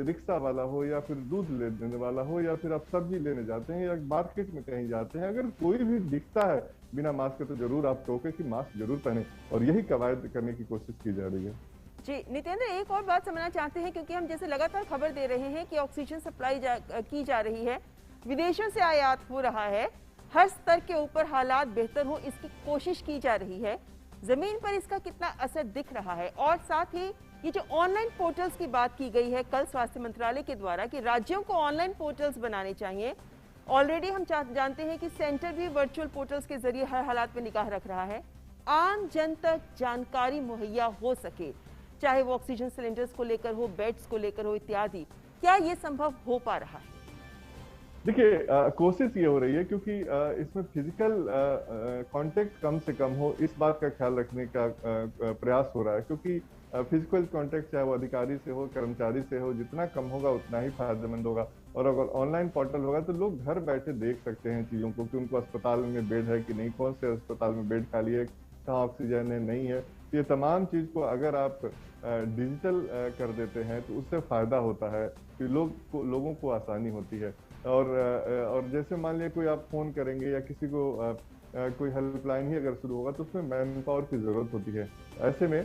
रिक्शा वाला हो या फिर दूध लेने वाला हो या फिर आप सब्जी लेने जाते हैं या मार्केट में कहीं जाते हैं, अगर कोई भी दिखता है बिना मास्क के तो जरूर आप टोके कि मास्क जरूर पहने, और यही कवायद करने की कोशिश की जा रही है। जी नितेंद्र, एक और बात समझना चाहते हैं, क्योंकि हम जैसे लगातार खबर दे रहे हैं कि ऑक्सीजन सप्लाई की जा रही है, विदेशों से आयात हो रहा है, हर स्तर के ऊपर हालात बेहतर हो इसकी कोशिश की जा रही है, जमीन पर इसका कितना असर दिख रहा है? और साथ ही ये जो ऑनलाइन पोर्टल्स की बात की गई है कल स्वास्थ्य मंत्रालय के द्वारा कि राज्यों को ऑनलाइन पोर्टल्स बनाने चाहिए, ऑलरेडी हम जानते हैं कि सेंटर भी वर्चुअल पोर्टल्स के जरिए हर हालात में निगाह रख रहा है, आम जन तक जानकारी मुहैया हो सके, चाहे वो ऑक्सीजन सिलेंडर्स को लेकर हो, बेड्स को लेकर हो इत्यादि, क्या ये संभव हो पा रहा है? देखिए, कोशिश ये हो रही है क्योंकि इसमें फिजिकल कांटेक्ट कम से कम हो, इस बात का ख्याल रखने का प्रयास हो रहा है, क्योंकि फिजिकल कांटेक्ट चाहे वो अधिकारी से हो, कर्मचारी से हो, जितना कम होगा उतना ही फायदेमंद होगा। और अगर ऑनलाइन पोर्टल होगा तो लोग घर बैठे देख सकते हैं चीज़ों को कि उनको अस्पताल में बेड है कि नहीं, कौन से अस्पताल में बेड खाली है, कहाँ ऑक्सीजन है नहीं है। ये तमाम चीज़ को अगर आप डिजिटल कर देते हैं तो उससे फ़ायदा होता है कि लोगों को आसानी होती है। और जैसे मान लिया कोई आप फ़ोन करेंगे या किसी को कोई हेल्पलाइन ही अगर शुरू होगा तो उसमें मैन पावर की ज़रूरत होती है। ऐसे में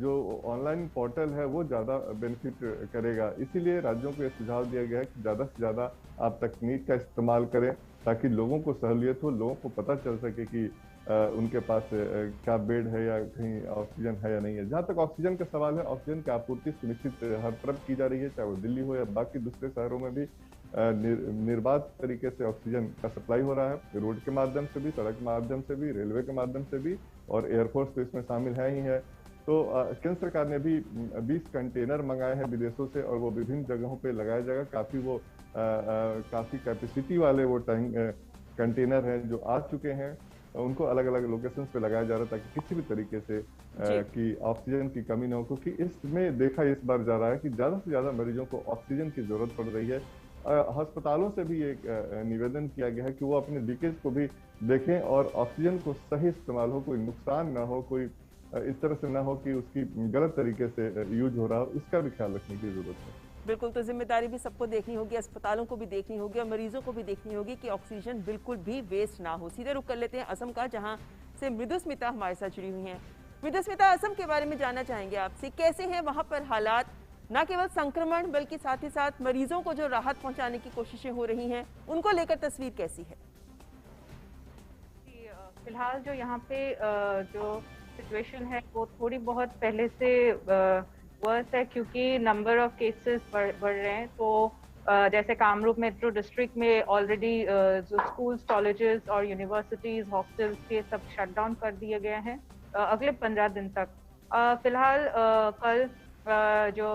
जो ऑनलाइन पोर्टल है वो ज़्यादा बेनिफिट करेगा, इसीलिए राज्यों को ये सुझाव दिया गया है कि ज़्यादा से ज़्यादा आप तकनीक का इस्तेमाल करें ताकि लोगों को सहूलियत हो, लोगों को पता चल सके कि उनके पास क्या बेड है या कहीं ऑक्सीजन है या नहीं है। जहाँ तक ऑक्सीजन का सवाल है, ऑक्सीजन की आपूर्ति सुनिश्चित हर तरफ की जा रही है, चाहे वो दिल्ली हो या बाकी दूसरे शहरों में भी निर्बाध तरीके से ऑक्सीजन का सप्लाई हो रहा है, रोड के माध्यम से भी, सड़क के माध्यम से भी, रेलवे के माध्यम से भी, और एयरफोर्स तो इसमें शामिल है ही है। तो केंद्र सरकार ने भी 20 कंटेनर मंगाए हैं विदेशों से और वो विभिन्न जगहों पे लगाया जाएगा। काफ़ी कैपेसिटी वाले वो टैंक कंटेनर हैं जो आ चुके हैं, उनको अलग अलग लोकेशंस पे लगाया जा रहा है ताकि किसी भी तरीके से कि ऑक्सीजन की कमी न हो, क्योंकि इसमें देखा इस बार जा रहा है कि ज़्यादा से ज़्यादा मरीजों को ऑक्सीजन की ज़रूरत पड़ रही है। अस्पतालों से भी एक निवेदन किया गया है कि वो अपने लीकेज को भी देखें और ऑक्सीजन को सही इस्तेमाल हो, कोई नुकसान ना हो, कोई इस तरह से ना हो कि उसकी गलत तरीके से यूज हो रहा हो, इसका भी ख्याल रखने की जरूरत है। बिल्कुल, तो जिम्मेदारी भी सबको देखनी होगी, अस्पतालों को भी देखनी होगी और मरीजों को भी देखनी होगी कि ऑक्सीजन बिल्कुल भी वेस्ट ना हो। सीधे रुक कर लेते हैं असम का, जहां से मृदुस्मिता हमारे साथ जुड़ी हुई हैं। मृदुस्मिता, असम के बारे में जानना चाहेंगे आपसे, कैसे हैं वहां पर हालात, न केवल संक्रमण बल्कि साथ ही साथ मरीजों को जो राहत पहुंचाने की कोशिशें हो रही हैं, उनको लेकर तस्वीर कैसी है? फिलहाल जो यहाँ पे जो सिचुएशन है वो थोड़ी बहुत पहले से वर्स है, क्योंकि नंबर ऑफ केसेस बढ़ रहे हैं। तो जैसे कामरूप मेट्रो डिस्ट्रिक्ट में ऑलरेडी जो स्कूल्स, कॉलेजेस और यूनिवर्सिटीज, हॉस्टल्स के सब शट डाउन कर दिए गए हैं अगले 15 दिन तक। फिलहाल कल जो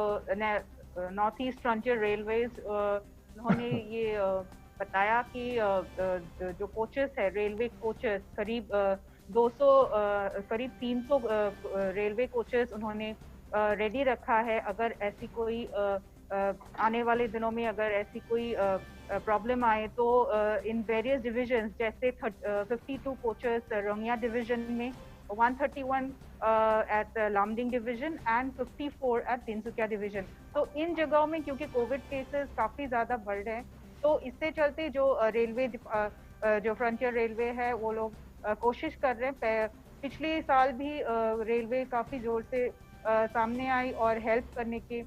नॉर्थ ईस्ट फ्रंटियर रेलवेज उन्होंने ये बताया कि जो कोचेस है, रेलवे कोचेस, करीब 300 रेलवे कोचेस उन्होंने रेडी रखा है। अगर ऐसी कोई आने वाले दिनों में अगर ऐसी कोई प्रॉब्लम आए तो इन वेरियस डिविजन्स, जैसे 52 कोचेस रोंगिया डिवीजन में, 131 at Lumding division and 54 at Tinsukia division. तो इन जगहों में क्योंकि कोविड केसेस काफ़ी ज़्यादा बढ़ रहे हैं, तो इससे चलते जो रेलवे जो फ्रंटियर रेलवे है वो लोग कोशिश कर रहे हैं। पिछले साल भी रेलवे काफ़ी ज़ोर से सामने आई और हेल्प करने के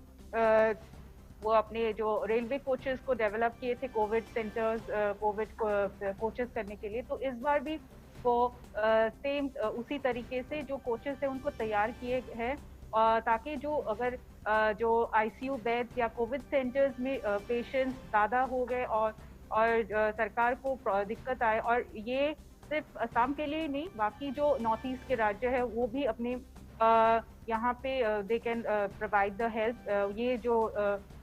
वो अपने जो रेलवे कोचेस को डेवलप किए थे, कोविड सेंटर्स, कोविड कोचेस करने के लिए। तो इस बार भी वो सेम उसी तरीके से जो कोचेस है उनको तैयार किए हैं, ताकि जो अगर जो आईसीयू बेड्स या कोविड सेंटर्स में पेशेंट्स ज़्यादा हो गए और सरकार को दिक्कत आए, और ये सिर्फ असम के लिए ही नहीं, बाकी जो नॉर्थ ईस्ट के राज्य है वो भी अपने यहाँ पे they can provide the help. ये जो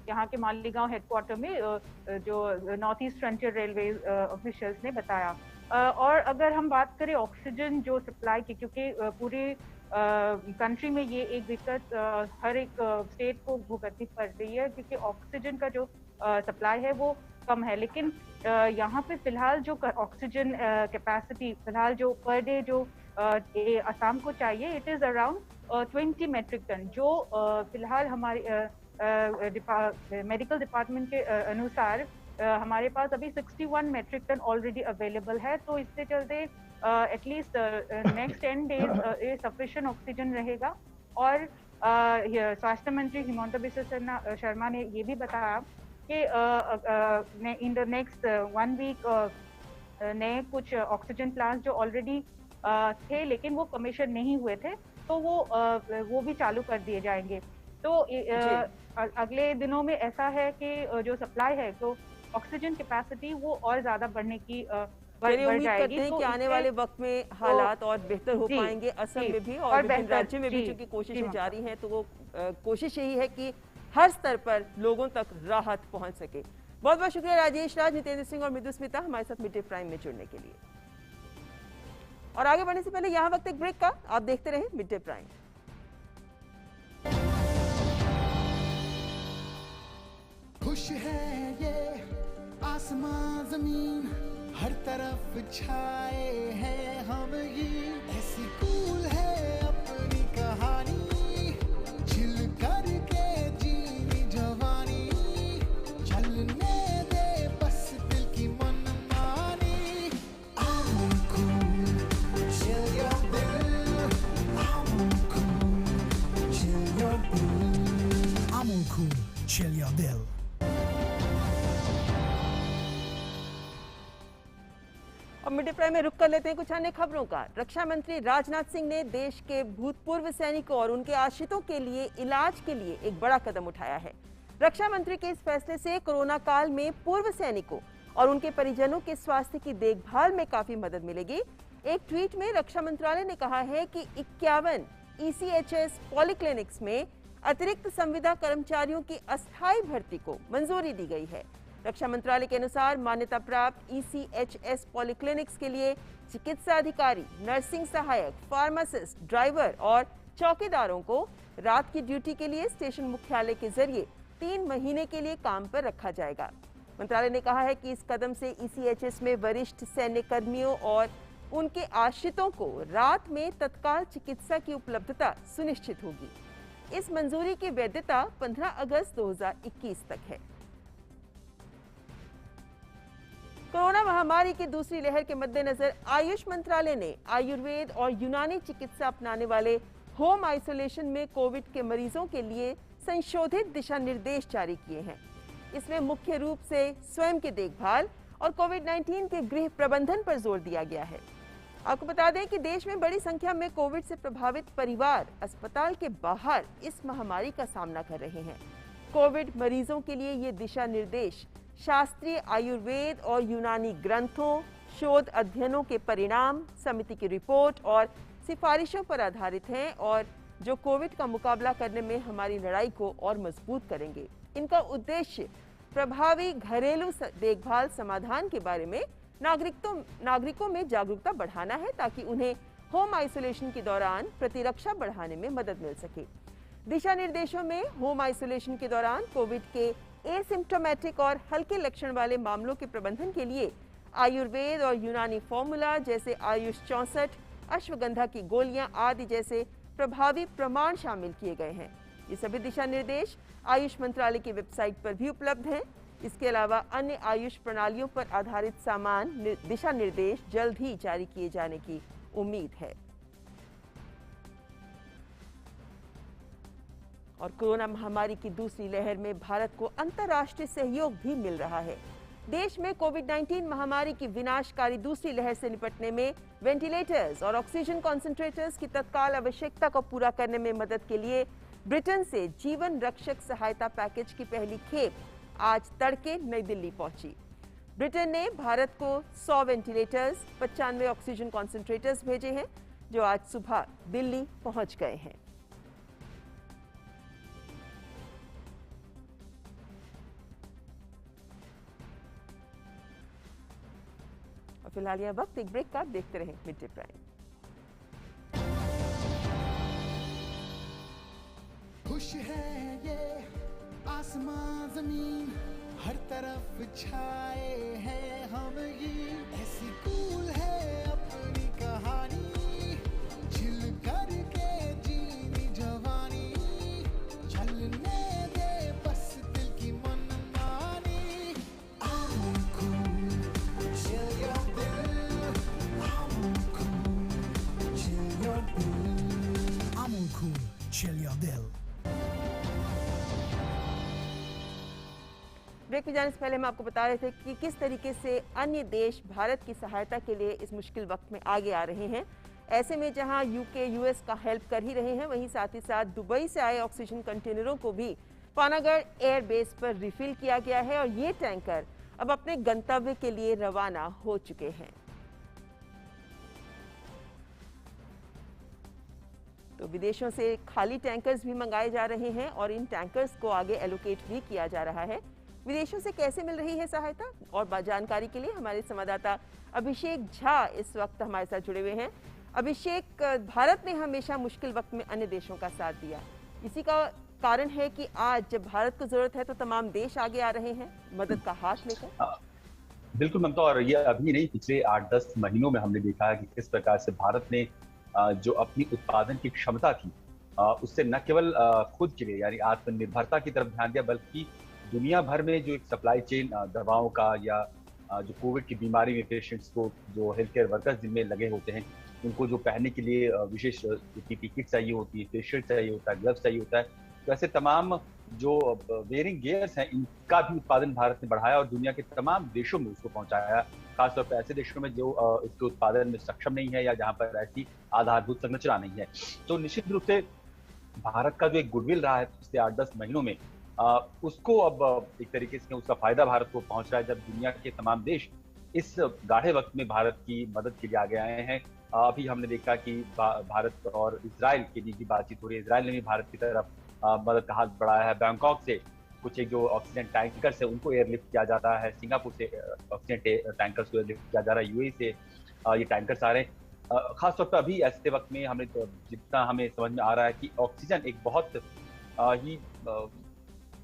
यहाँ के मालीगांव हेडक्वार्टर में जो north east frontier railway officials ने बताया। और अगर हम बात करें ऑक्सीजन जो सप्लाई की, क्योंकि पूरी कंट्री में ये एक दिक्कत हर एक स्टेट को भुगतनी पड़ रही है, क्योंकि ऑक्सीजन का जो सप्लाई है वो कम है। लेकिन यहाँ पे फिलहाल जो ऑक्सीजन कैपेसिटी फिलहाल जो पर डे जो असम को चाहिए, it is around 20 metric ton, जो फिलहाल हमारे मेडिकल डिपार्टमेंट के अनुसार हमारे पास अभी 61 मेट्रिक टन ऑलरेडी अवेलेबल है। तो इससे चलते at least next 10 days sufficient oxygen रहेगा। और स्वास्थ्य मंत्री हिमंता बिस्वा शर्मा ने ये भी बताया कि इन द नेक्स्ट 1 वीक नए कुछ ऑक्सीजन प्लांट्स जो ऑलरेडी थे लेकिन वो कमीशन नहीं हुए थे, तो वो भी चालू कर दिए जाएंगे। तो अगले दिनों में ऐसा है कि जो सप्लाई है, तो ऑक्सीजन कैपेसिटी वो और ज्यादा बढ़ने की बढ़ जाएगी। तो कि आने वाले वक्त में हालात और बेहतर हो पाएंगे असम में भी और विभिन्न राज्यों में भी, क्योंकि कोशिशें जारी हैं। तो वो कोशिश यही है कि हर स्तर पर लोगों तक राहत पहुंच सके। बहुत बहुत शुक्रिया राजेश राज, नितेंद्र सिंह और मृदुस्मिता हमारे साथ मिड डे प्राइम में जुड़ने के लिए। और आगे बढ़ने से पहले यहाँ वक्त एक ब्रेक का, आप देखते रहे मिड डे प्राइम। खुश है ये आसमां जमीन, हर तरफ छाए हैं हम ये, ऐसी कूल है अपनी कहानी, चिल करके जीनी जवानी, चलने दे बस दिल की मनमानी। I'm cool, chill your bill, I'm cool, chill your bill, I'm cool, chill your bill। और मिड डे प्राइम में रुक कर लेते हैं कुछ अन्य खबरों का। रक्षा मंत्री राजनाथ सिंह ने देश के भूतपूर्व सैनिकों और उनके आश्रितों के लिए इलाज के लिए एक बड़ा कदम उठाया है। रक्षा मंत्री के इस फैसले से कोरोना काल में पूर्व सैनिकों और उनके परिजनों के स्वास्थ्य की देखभाल में काफी मदद मिलेगी। एक ट्वीट में रक्षा मंत्रालय ने कहा है कि 51 ECHS पॉलीक्लिनिक्स में अतिरिक्त संविदा कर्मचारियों की अस्थायी भर्ती को मंजूरी दी गई है। रक्षा मंत्रालय के अनुसार मान्यता प्राप्त ECHS पॉलीक्लिनिक्स के लिए चिकित्सा अधिकारी, नर्सिंग सहायक, फार्मासिस्ट, ड्राइवर और चौकीदारों को रात की ड्यूटी के लिए स्टेशन मुख्यालय के जरिए 3 महीने के लिए काम पर रखा जाएगा। मंत्रालय ने कहा है कि इस कदम से ECHS में वरिष्ठ सैन्य कर्मियों और उनके आश्रितों को रात में तत्काल चिकित्सा की उपलब्धता सुनिश्चित होगी। इस मंजूरी की वैधता 15 अगस्त 2021 तक है। कोरोना महामारी की दूसरी लहर के मद्देनजर आयुष मंत्रालय ने आयुर्वेद और यूनानी चिकित्सा अपनाने वाले होम आइसोलेशन में कोविड के मरीजों के लिए संशोधित दिशा निर्देश जारी किए हैं। इसमें मुख्य रूप से स्वयं की देखभाल और कोविड-19 के गृह प्रबंधन पर जोर दिया गया है। आपको बता दें कि देश में बड़ी संख्या में कोविड से प्रभावित परिवार अस्पताल के बाहर इस महामारी का सामना कर रहे हैं। कोविड मरीजों के लिए ये दिशा निर्देश शास्त्रीय आयुर्वेद और यूनानी ग्रंथों, शोध अध्ययनों के परिणाम, समिति की रिपोर्ट और सिफारिशों पर आधारित हैं और जो कोविड का मुकाबला करने में हमारी लड़ाई को और मजबूत करेंगे। इनका उद्देश्य प्रभावी घरेलू देखभाल समाधान के बारे में नागरिकों में जागरूकता बढ़ाना है, ताकि उन्हें होम आइसोलेशन के दौरान प्रतिरक्षा बढ़ाने में मदद मिल सके। दिशा निर्देशों में होम आइसोलेशन के दौरान कोविड के एसिम्प्टोमेटिक और हल्के लक्षण वाले मामलों के प्रबंधन के लिए आयुर्वेद और यूनानी फॉर्मूला जैसे आयुष 64, अश्वगंधा की गोलियां आदि जैसे प्रभावी प्रमाण शामिल किए गए हैं। ये सभी दिशा निर्देश आयुष मंत्रालय की वेबसाइट पर भी उपलब्ध हैं। इसके अलावा अन्य आयुष प्रणालियों पर आधारित समान दिशा निर्देश जल्द ही जारी किए जाने की उम्मीद है। और कोरोना महामारी की दूसरी लहर में भारत को अंतर्राष्ट्रीय सहयोग भी मिल रहा है। देश में कोविड-19 महामारी की विनाशकारी दूसरी लहर से निपटने में वेंटिलेटर्स और ऑक्सीजन कॉन्सेंट्रेटर्स की तत्काल आवश्यकता को पूरा करने में मदद के लिए ब्रिटेन से जीवन रक्षक सहायता पैकेज की पहली खेप आज तड़के नई दिल्ली पहुंची। ब्रिटेन ने भारत को 100 वेंटिलेटर्स, 95 ऑक्सीजन कॉन्सेंट्रेटर्स भेजे हैं, जो आज सुबह दिल्ली पहुंच गए हैं। फिलहाल यह वक्त एक ब्रेक का, देखते रहें मिड डे प्राइम। खुश है ये आसमां जमीन, हर तरफ छाए हैं हम ये, ऐसी कूल है अपनी कहानी, चिल करके जीनी ब्रेक में जाने से पहले हम आपको बता रहे थे कि किस तरीके से अन्य देश भारत की सहायता के लिए इस मुश्किल वक्त में आगे आ रहे हैं। ऐसे में जहां यूके यूएस का हेल्प कर ही रहे हैं, वहीं साथ ही साथ दुबई से आए ऑक्सीजन कंटेनरों को भी पानागढ़ एयरबेस पर रिफिल किया गया है और ये टैंकर अब अपने गंतव्य के लिए रवाना हो चुके हैं। तो विदेशों से खाली टैंकर्स भी मंगाए जा रहे हैं और इन टैंकर्स को आगे एलोकेट भी किया जा रहा है। विदेशों से कैसे मिल रही है सहायता और जानकारी के लिए हमारे संवाददाता अभिषेक झा इस वक्त हमारे साथ जुड़े हुए हैं। अभिषेक, भारत ने हमेशा मुश्किल वक्त में अन्य देशों का साथ दिया, इसी का कारण है कि आज जब भारत को जरूरत है तो तमाम देश आगे आ रहे हैं मदद का हाथ लेकर। बिल्कुल ममता, और ये अभी नहीं, पिछले 8-10 महीनों में हमने देखा है कि किस प्रकार से भारत ने जो अपनी उत्पादन की क्षमता थी उससे न केवल खुद के लिए यानी आत्मनिर्भरता की तरफ ध्यान दिया, बल्कि दुनिया भर में जो एक सप्लाई चेन दवाओं का या जो कोविड की बीमारी में पेशेंट्स को, जो हेल्थ केयर वर्कर्स जिनमें लगे होते हैं, उनको जो पहनने के लिए विशेष पीपीई किट चाहिए होती है, फेशियल चाहिए होता है, ग्लव्स चाहिए होता है, तो ऐसे तमाम जो वेयरिंग गियर्स हैं इनका भी उत्पादन भारत ने बढ़ाया और दुनिया के तमाम देशों में उसको पहुंचाया, खासतौर पर ऐसे देशों में जो इसके उत्पादन में सक्षम नहीं है या जहाँ पर ऐसी आधारभूत संरचना नहीं है। तो निश्चित रूप से भारत का जो एक गुडविल रहा है पिछले 8-10 महीनों में, उसको अब एक तरीके से उसका फायदा भारत को पहुंच रहा है, जब दुनिया के तमाम देश इस गाढ़े वक्त में भारत की मदद के लिए आगे आए हैं। अभी हमने देखा कि भारत और इजराइल के बीच भी बातचीत हो रही है। इजराइल ने भी भारत की तरफ मदद का हाथ बढ़ाया है। बैंकॉक से कुछ एक जो ऑक्सीजन टैंकर्स है उनको एयरलिफ्ट किया जाता है, सिंगापुर से ऑक्सीजन टैंकर्स को एयरलिफ्ट किया जा रहा है, यूएई से ये टैंकर्स आ रहे हैं। खासतौर पर अभी ऐसे वक्त में हमें जितना हमें समझ में आ रहा है कि ऑक्सीजन एक बहुत ही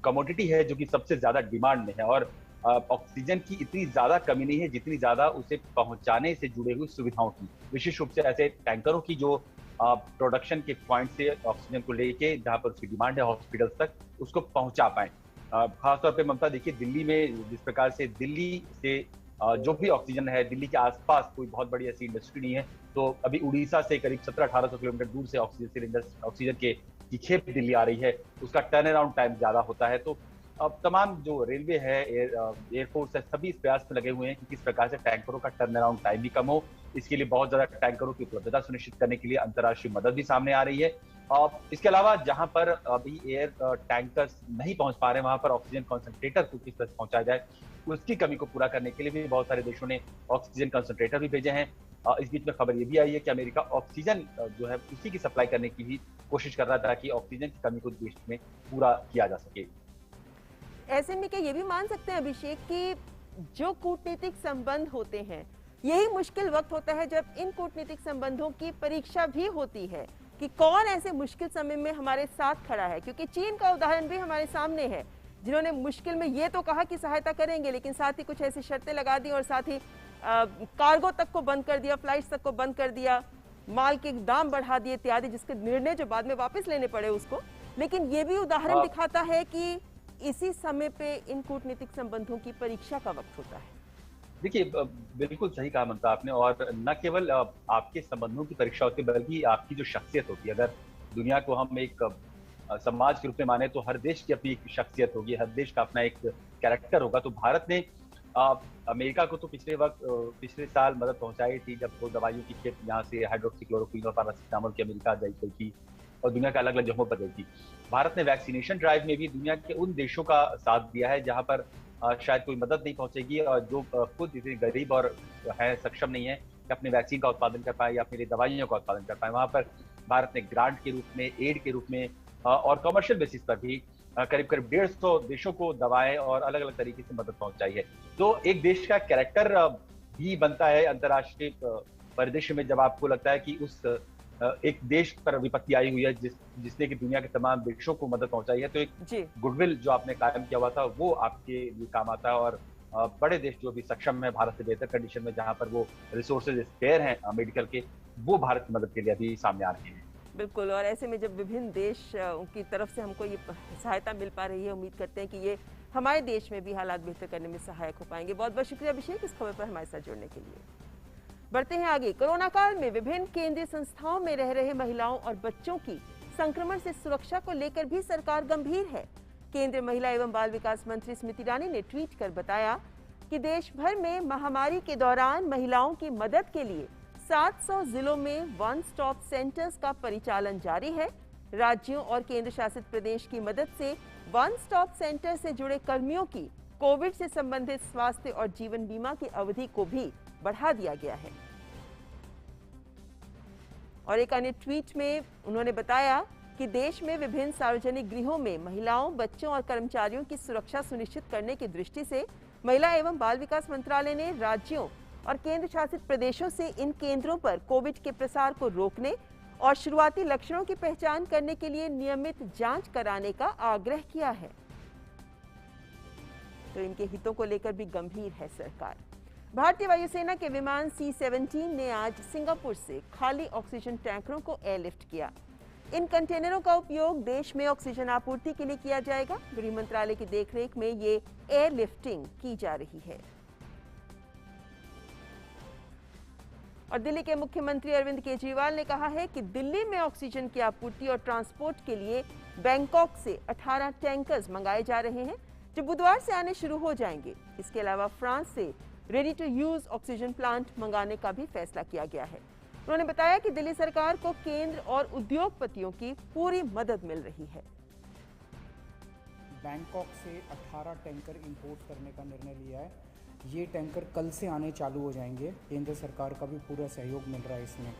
कमोडिटी है जो कि सबसे ज्यादा डिमांड में है, और ऑक्सीजन की इतनी ज्यादा कमी नहीं है जितनी ज्यादा उसे पहुंचाने से जुड़े हुई सुविधाओं की, विशेष रूप से ऐसे टैंकरों की जो प्रोडक्शन के पॉइंट से ऑक्सीजन को लेके जहां पर उसकी डिमांड है हॉस्पिटल्स तक उसको पहुंचा पाए। खासतौर पे ममता देखिए, दिल्ली में जिस प्रकार से दिल्ली से जो भी ऑक्सीजन है, दिल्ली के आसपास कोई बहुत बड़ी ऐसी इंडस्ट्री नहीं है, तो अभी उड़ीसा से करीब 1700-1800 किलोमीटर दूर से ऑक्सीजन सिलेंडर, ऑक्सीजन की खेप दिल्ली आ रही है, उसका टर्न अराउंड टाइम ज्यादा होता है। तो अब तमाम जो रेलवे है, एयरफोर्स है, सभी इस प्रयास में लगे हुए हैं कि किस प्रकार से टैंकरों का टर्न अराउंड टाइम भी कम हो। इसके लिए बहुत ज्यादा टैंकरों की उपलब्धता सुनिश्चित करने के लिए अंतर्राष्ट्रीय मदद भी सामने आ रही है। और इसके अलावा जहां पर अभी एयर टैंकर्स नहीं पहुंच पा रहे, वहां पर ऑक्सीजन कॉन्सेंट्रेटर को किस तरह से पहुंचाया जाए, उसकी कमी को पूरा करने के लिए भी बहुत सारे देशों ने ऑक्सीजन कॉन्सेंट्रेटर भी भेजे हैं। इस बीच में खबर ये भी आई है कि अमेरिका ऑक्सीजन जो है उसी की सप्लाई करने की भी कोशिश कर रहा था ताकि ऑक्सीजन की कमी को देश में पूरा किया जा सके। ऐसे में क्या ये भी मान सकते हैं अभिषेक कि जो कूटनीतिक संबंध होते हैं, यही मुश्किल वक्त होता है जब इन कूटनीतिक संबंधों की परीक्षा भी होती है कि कौन ऐसे मुश्किल समय में हमारे साथ खड़ा है? क्योंकि चीन का उदाहरण भी हमारे सामने है, जिन्होंने मुश्किल में ये तो कहा कि सहायता करेंगे, लेकिन साथ ही कुछ ऐसी शर्तें लगा दी और साथ ही कार्गो तक को बंद कर दिया, फ्लाइट्स तक को बंद कर दिया, माल के दाम बढ़ा दिए इत्यादि, जिसके निर्णय जो बाद में वापस लेने पड़े उसको। लेकिन ये भी उदाहरण दिखाता है कि इसी समय पे इन कूटनीतिक संबंधों की परीक्षा का वक्त होता है। देखिए, बिल्कुल सही कहा ममता आपने, और न केवल आपके संबंधों की परीक्षा होती है बल्कि आपकी जो शख्सियत होती है। अगर दुनिया को हम एक समाज के रूप में माने तो हर देश की अपनी एक शख्सियत होगी, हर देश का अपना एक कैरेक्टर होगा। तो भारत ने अमेरिका को तो पिछले साल मदद पहुंचाई थी जब वो दवाइयों की खेप यहाँ से हाइड्रोक्सीक्लोरोक्वीन और पैरासिटामोल की अमेरिका गई थी और दुनिया के अलग अलग जगहों पर गई थी। भारत ने वैक्सीनेशन ड्राइव में भी दुनिया के उन देशों का साथ दिया है जहां पर शायद कोई मदद नहीं पहुंचेगी और जो खुद इतने गरीब और है सक्षम नहीं है कि अपने वैक्सीन का उत्पादन कर पाए या अपनी दवाइयों का उत्पादन कर पाए। वहां पर भारत ने ग्रांट के रूप में, एड के रूप में और कमर्शियल बेसिस पर भी करीब 150 देशों को दवाएं और अलग अलग तरीके से मदद पहुंचाई है। तो एक देश का कैरेक्टर भी बनता है अंतर्राष्ट्रीय परिदृश्य में, जब आपको लगता है कि उस एक देश पर विपत्ति आई हुई है जिसने कि दुनिया के तमाम देशों को मदद पहुंचाई है, तो एक गुडविल जो आपने कायम किया हुआ था वो आपके लिए काम आता है। और बड़े देश जो भी सक्षम है भारत से बेहतर कंडीशन में, जहां पर वो रिसोर्सेज स्पेयर हैं मेडिकल के, वो भारत की मदद के लिए अभी सामने आ रहे हैं। बिल्कुल, और ऐसे में जब विभिन्न देश की तरफ से हमको ये सहायता मिल पा रही है, उम्मीद करते हैं कि ये हमारे देश में भी हालात बेहतर करने में सहायक हो पाएंगे। बहुत बहुत शुक्रिया अभिषेक इस खबर पर हमारे साथ जुड़ने के लिए। बढ़ते हैं आगे। कोरोना काल में विभिन्न केंद्रीय संस्थाओं में रह रहे महिलाओं और बच्चों की संक्रमण से सुरक्षा को लेकर भी सरकार गंभीर है। केंद्रीय महिला एवं बाल विकास मंत्री स्मृति ईरानी ने ट्वीट कर बताया कि देश भर में महामारी के दौरान महिलाओं की मदद के लिए 700 जिलों में वन स्टॉप सेंटर्स का परिचालन जारी है। राज्यों और केंद्र शासित प्रदेश की मदद से वन स्टॉप सेंटर से जुड़े कर्मियों की कोविड से संबंधित स्वास्थ्य और जीवन बीमा की अवधि को भी बढ़ा दिया गया है। और एक अन्य ट्वीट में उन्होंने बताया कि देश में विभिन्न सार्वजनिक गृहों में महिलाओं, बच्चों और कर्मचारियों की सुरक्षा सुनिश्चित करने की दृष्टि से महिला एवं बाल विकास मंत्रालय ने राज्यों और केंद्र शासित प्रदेशों से इन केंद्रों पर कोविड के प्रसार को रोकने और शुरुआती लक्षणों की पहचान करने के लिए नियमित जांच कराने का आग्रह किया है। तो इनके हितों को लेकर भी गंभीर है सरकार। भारतीय वायुसेना के विमान C-17 ने आज सिंगापुर से खाली ऑक्सीजन टैंकरों को एयरलिफ्ट किया। इन कंटेनरों का उपयोग देश में ऑक्सीजन आपूर्ति के लिए किया जाएगा। गृह मंत्रालय की देखरेख में ये एयरलिफ्टिंग की जा रही है। और दिल्ली के मुख्यमंत्री अरविंद केजरीवाल ने कहा है कि दिल्ली में ऑक्सीजन की आपूर्ति और ट्रांसपोर्ट के लिए बैंकॉक से 18 टैंकर्स मंगाए जा रहे हैं, जो बुधवार से आने शुरू हो जाएंगे। इसके अलावा फ्रांस से ready to use oxygen plant मंगाने का भी फैसला किया गया है। उन्होंने बताया कि दिल्ली सरकार को केंद्र और उद्योगपतियों की पूरी मदद मिल रही है। बैंकॉक से 18 टैंकर इंपोर्ट करने का निर्णय लिया है। ये टैंकर कल से आने चालू हो जाएंगे। केंद्र सरकार का भी पूरा सहयोग मिल रहा है इसमें।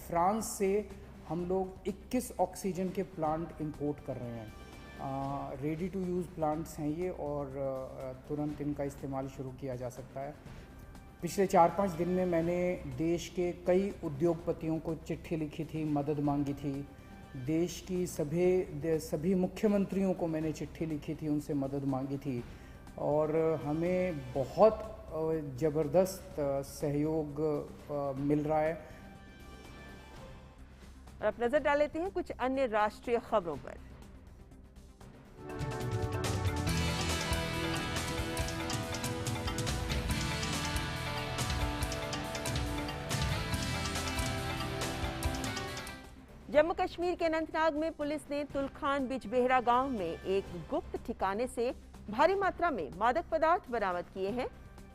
फ्रांस से हम लोग 21 ऑक्सीजन के प्लांट इंपोर्ट कर रहे हैं। रेडी टू यूज़ प्लांट्स हैं ये और तुरंत इनका इस्तेमाल शुरू किया जा सकता है। पिछले 4-5 दिन में मैंने देश के कई उद्योगपतियों को चिट्ठी लिखी थी, मदद मांगी थी। देश की सभी मुख्यमंत्रियों को मैंने चिट्ठी लिखी थी, उनसे मदद मांगी थी और हमें बहुत ज़बरदस्त सहयोग मिल रहा है। और अब नजर डाल लेते हैं कुछ अन्य राष्ट्रीय खबरों पर। जम्मू कश्मीर के अनंतनाग में पुलिस ने तुलखान बिजबेहरा गांव में एक गुप्त ठिकाने से भारी मात्रा में मादक पदार्थ बरामद किए हैं।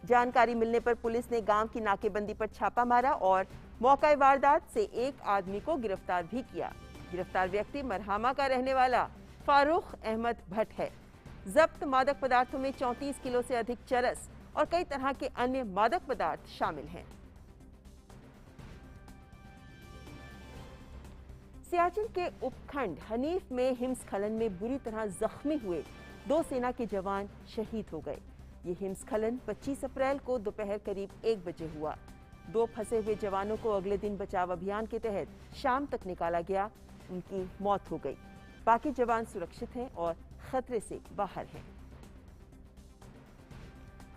जानकारी मिलने पर पुलिस ने गांव की नाकेबंदी पर छापा मारा और मौका वारदात से एक आदमी को गिरफ्तार भी किया। गिरफ्तार व्यक्ति मरहामा का रहने वाला फारूक अहमद भट्ट है। जब्त मादक पदार्थों में 34 किलो से अधिक चरस और कई तरह के अन्य मादक पदार्थ शामिल हैं। सियाचिन के उपखंड हनीफ में हिमस्खलन में बुरी तरह जख्मी हुए 2 सेना के जवान शहीद हो गए। ये हिमस्खलन 25 अप्रैल को दोपहर करीब 1 बजे हुआ। 2 फंसे हुए जवानों को अगले दिन बचाव अभियान के तहत शाम तक निकाला गया। उनकी मौत हो गई। बाकी जवान सुरक्षित हैं और खतरे से बाहर हैं।